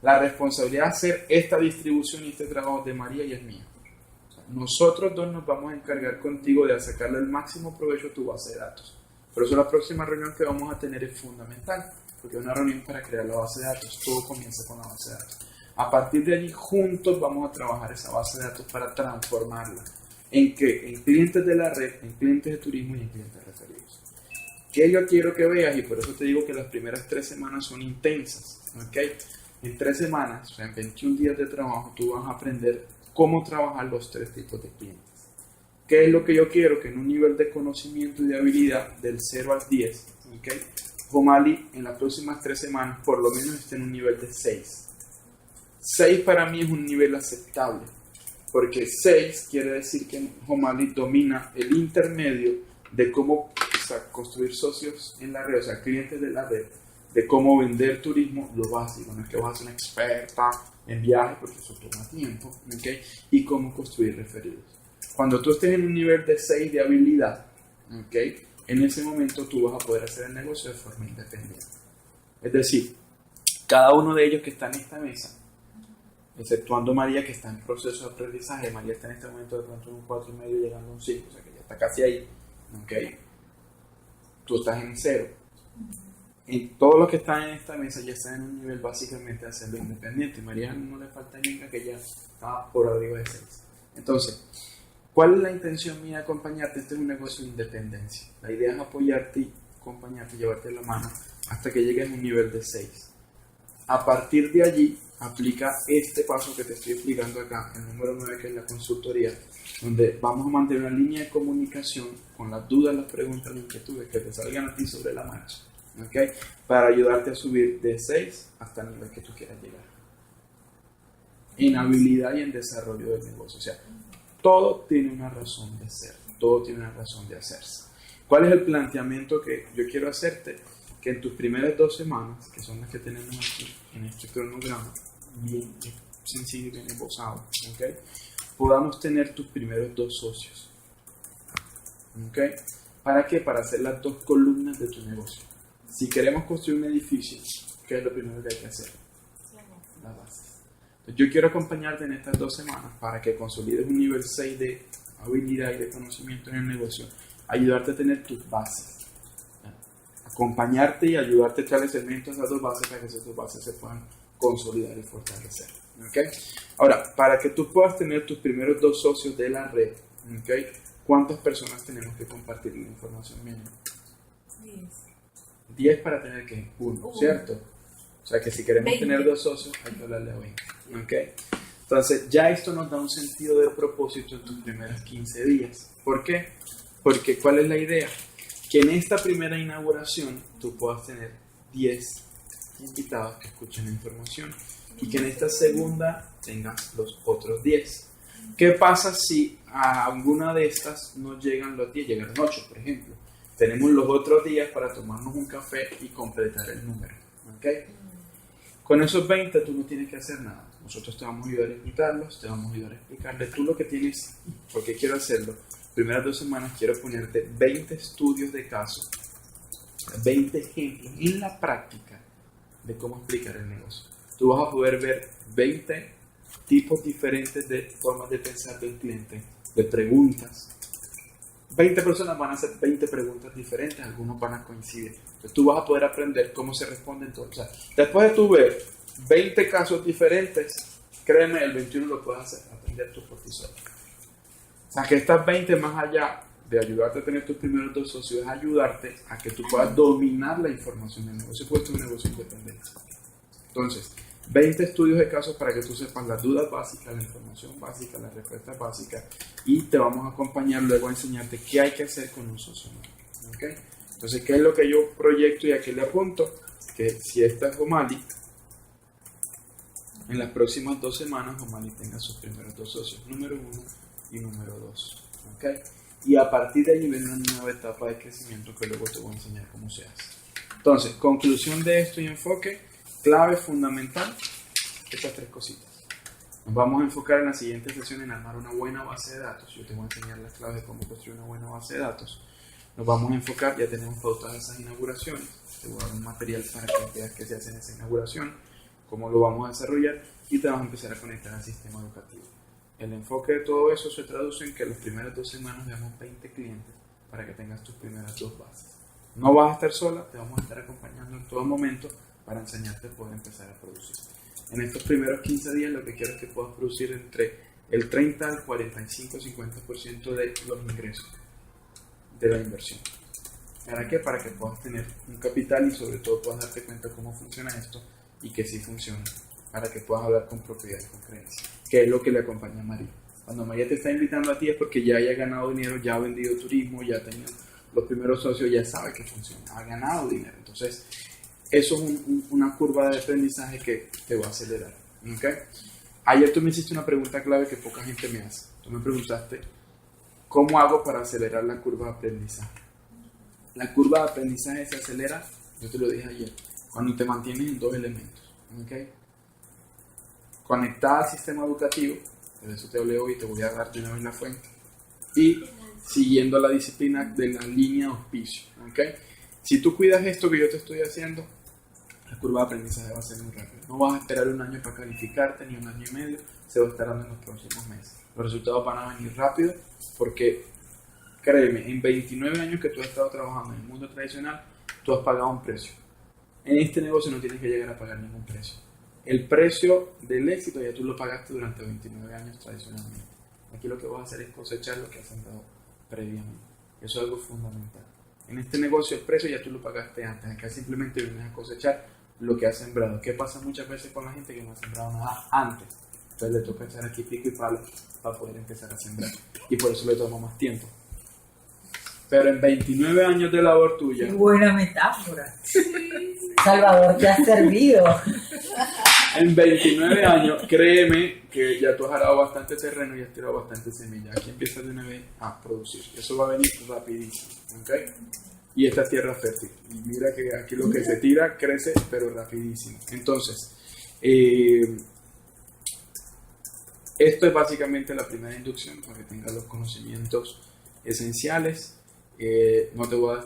La responsabilidad de hacer esta distribución y este trabajo de María y es mía. Nosotros 2 nos vamos a encargar contigo de sacarle el máximo provecho a tu base de datos. Por eso la próxima reunión que vamos a tener es fundamental, porque es una reunión para crear la base de datos. Todo comienza con la base de datos. A partir de allí, juntos vamos a trabajar esa base de datos para transformarla. ¿En qué? En clientes de la red, en clientes de turismo y en clientes referidos. ¿Qué yo quiero que veas? Y por eso te digo que las primeras 3 semanas son intensas. ¿Okay? En 3 semanas, o sea, en 21 días de trabajo, tú vas a aprender cómo trabajar los 3 tipos de clientes. ¿Qué es lo que yo quiero? Que en un nivel de conocimiento y de habilidad del 0 al 10, ¿okay? Jomali en las próximas 3 semanas por lo menos esté en un nivel de 6. 6 para mí es un nivel aceptable, porque 6 quiere decir que Jomali domina el intermedio de cómo construir socios en la red, o sea, clientes de la red, de cómo vender turismo, lo básico, no es que vas a ser una experta en viajes porque eso toma tiempo, ¿okay? Y cómo construir referidos. Cuando tú estés en un nivel de 6 de habilidad, ¿okay? En ese momento tú vas a poder hacer el negocio de forma independiente. Es decir, cada uno de ellos que está en esta mesa, exceptuando María que está en proceso de aprendizaje, María está en este momento de pronto en un 4,5 llegando a un 5, o sea que ya está casi ahí, ¿okay? Tú estás en 0. Y todos los que están en esta mesa ya están en un nivel básicamente de hacerlo independiente. María no le falta ninguna que ya está por arriba de 6. Entonces, ¿cuál es la intención mía de acompañarte? Este es un negocio de independencia. La idea es apoyarte y acompañarte, llevarte la mano hasta que llegues a un nivel de 6. A partir de allí, aplica este paso que te estoy explicando acá, el número 9, que es la consultoría, donde vamos a mantener una línea de comunicación con las dudas, las preguntas, las inquietudes que te salgan a ti sobre la marcha, ¿okay? Para ayudarte a subir de 6 hasta el nivel que tú quieras llegar. En habilidad y en desarrollo del negocio. O sea, todo tiene una razón de ser, todo tiene una razón de hacerse. ¿Cuál es el planteamiento que yo quiero hacerte? que en tus primeras 2 semanas, que son las que tenemos aquí en este cronograma, bien sencillo y bien esbozado, ¿okay? Podamos tener tus primeros 2 socios. ¿Okay? ¿Para qué? Para hacer las 2 columnas de tu negocio. Si queremos construir un edificio, ¿qué es lo primero que hay que hacer? Las bases. Entonces, yo quiero acompañarte en estas 2 semanas para que consolides un nivel 6 de habilidad y de conocimiento en el negocio, ayudarte a tener tus bases. Acompañarte y ayudarte a echarle segmentos a esas 2 bases para que esas 2 bases se puedan consolidar y fortalecer. ¿Okay? Ahora, para que tú puedas tener tus primeros 2 socios de la red, ¿okay? ¿Cuántas personas tenemos que compartir la información mínima? 10 para tener que 1, ¿cierto? O sea que si queremos 20. tener 2 socios, hay que hablarle a 20. ¿Okay? Entonces, ya esto nos da un sentido de propósito en tus primeros 15 días. ¿Por qué? Porque, ¿cuál es la idea? Que en esta primera inauguración tú puedas tener 10 invitados que escuchen la información y que en esta segunda tengas los otros 10. ¿Qué pasa si a alguna de estas no llegan los 10, llegaron 8, por ejemplo? Tenemos los otros días para tomarnos un café y completar el número. ¿Okay? Con esos 20 tú no tienes que hacer nada. Nosotros te vamos a ayudar a invitarlos, te vamos a ayudar a explicarles tú lo que tienes. ¿Por qué quiero hacerlo? Primeras 2 semanas quiero ponerte 20 estudios de caso, 20 ejemplos en la práctica de cómo explicar el negocio. Tú vas a poder ver 20 tipos diferentes de formas de pensar del cliente, de preguntas. 20 personas van a hacer 20 preguntas diferentes, algunos van a coincidir. Entonces tú vas a poder aprender cómo se responden todos. O sea, después de tú ver 20 casos diferentes, créeme, el 21 lo puedes hacer, aprender tú por ti solo. O sea, que estas 20 más allá de ayudarte a tener tus primeros 2 socios, es ayudarte a que tú puedas dominar la información del negocio, porque es un negocio independiente. Entonces, 20 estudios de casos para que tú sepas las dudas básicas, la información básica, las respuestas básicas, y te vamos a acompañar luego a enseñarte qué hay que hacer con un socio nuevo. ¿Okay? Entonces, ¿qué es lo que yo proyecto y a qué le apunto? Que si esta es O'Malley, en las próximas 2 semanas O'Malley tenga sus primeros 2 socios, número 1 y número 2. ¿Okay? Y a partir de ahí viene una nueva etapa de crecimiento que luego te voy a enseñar cómo se hace. Entonces, conclusión de esto y enfoque, clave fundamental, estas 3 cositas. Nos vamos a enfocar en la siguiente sesión en armar una buena base de datos. Yo te voy a enseñar las claves de cómo construir una buena base de datos. Nos vamos a enfocar, ya tenemos pautadas esas inauguraciones. Te voy a dar un material para que veas qué se hace en esa inauguración, cómo lo vamos a desarrollar y te vamos a empezar a conectar al sistema educativo. El enfoque de todo eso se traduce en que las primeras 2 semanas veamos 20 clientes para que tengas tus primeras 2 bases. No vas a estar sola, te vamos a estar acompañando en todo momento para enseñarte a poder empezar a producir. En estos primeros 15 días lo que quiero es que puedas producir entre el 30 al 45, 50% de los ingresos de la inversión. ¿Para qué? Para que puedas tener un capital y sobre todo puedas darte cuenta de cómo funciona esto y que sí funciona, para que puedas hablar con propiedad y con creencia, que es lo que le acompaña a María. Cuando María te está invitando a ti es porque ya haya ganado dinero, ya ha vendido turismo, ya ha tenido los primeros socios, ya sabe que funciona, ha ganado dinero. Entonces, eso es una curva de aprendizaje que te va a acelerar. ¿Okay? Ayer tú me hiciste una pregunta clave que poca gente me hace. Tú me preguntaste, ¿cómo hago para acelerar la curva de aprendizaje? La curva de aprendizaje se acelera, yo te lo dije ayer, cuando te mantienes en 2 elementos. ¿Okay? Conectada al sistema educativo, de eso te hablé hoy, te voy a dar de una vez la fuente, y siguiendo la disciplina de la línea de auspicio. ¿Okay? Si tú cuidas esto que yo te estoy haciendo, la curva de aprendizaje va a ser muy rápida. No vas a esperar un año para calificarte, ni un año y medio, se va a estar dando en los próximos meses. Los resultados van a venir rápido porque, créeme, en 29 años que tú has estado trabajando en el mundo tradicional, tú has pagado un precio. En este negocio no tienes que llegar a pagar ningún precio. El precio del éxito ya tú lo pagaste durante 29 años tradicionalmente. Aquí lo que vas a hacer es cosechar lo que has sembrado previamente. Eso es algo fundamental. En este negocio el precio ya tú lo pagaste antes. Acá simplemente vienes a cosechar lo que has sembrado. ¿Qué pasa muchas veces con la gente que no ha sembrado nada antes? Entonces le toca echar aquí pico y palo para poder empezar a sembrar. Y por eso le toma más tiempo. Pero en 29 años de labor tuya... Qué buena metáfora. Salvador, te has servido. En 29 años, créeme que ya tú has arado bastante terreno y has tirado bastante semilla. Aquí empiezas de una vez a producir. Eso va a venir rapidísimo. ¿Okay? y esta es tierra fértil. Y mira que aquí lo que se tira crece, pero rapidísimo. Entonces, esto es básicamente la primera inducción para que tengas los conocimientos esenciales. No te voy a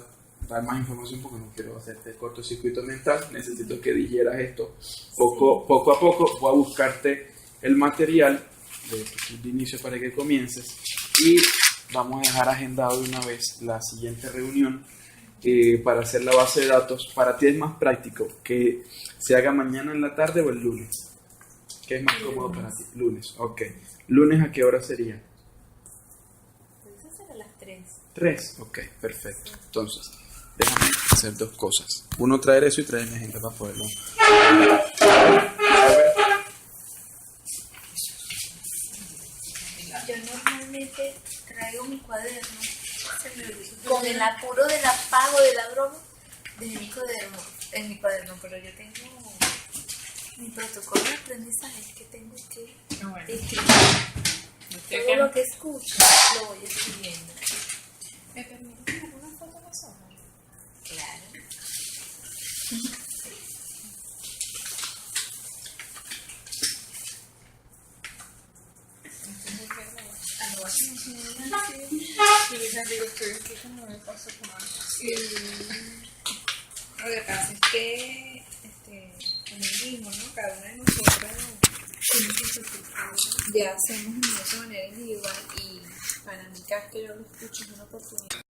dar más información porque no quiero hacerte cortocircuito mental. Necesito que digieras esto poco a poco. Voy a buscarte el material de inicio para que comiences y vamos a dejar agendado de una vez la siguiente reunión para hacer la base de datos. Para ti es más práctico que se haga mañana en la tarde o el lunes. ¿Qué es más cómodo para ti? Lunes, ok. ¿Lunes a qué hora sería? Puedes hacer a las 3. 3, ok, perfecto. Entonces, déjame hacer dos cosas. Uno, traer eso y traer mi gente para poderlo. Yo normalmente traigo mi cuaderno con el apuro del apago de la broma en mi cuaderno, pero yo tengo mi protocolo de aprendizaje que tengo que escribir. Todo lo que escucho lo voy escribiendo. ¿Me permites tomar una foto de las hojas? Claro. Lo que pasa es que, como dijimos, ¿no? Cada uno de nosotros ya hacemos de manera individual y para mí cada vez que yo lo escucho es una oportunidad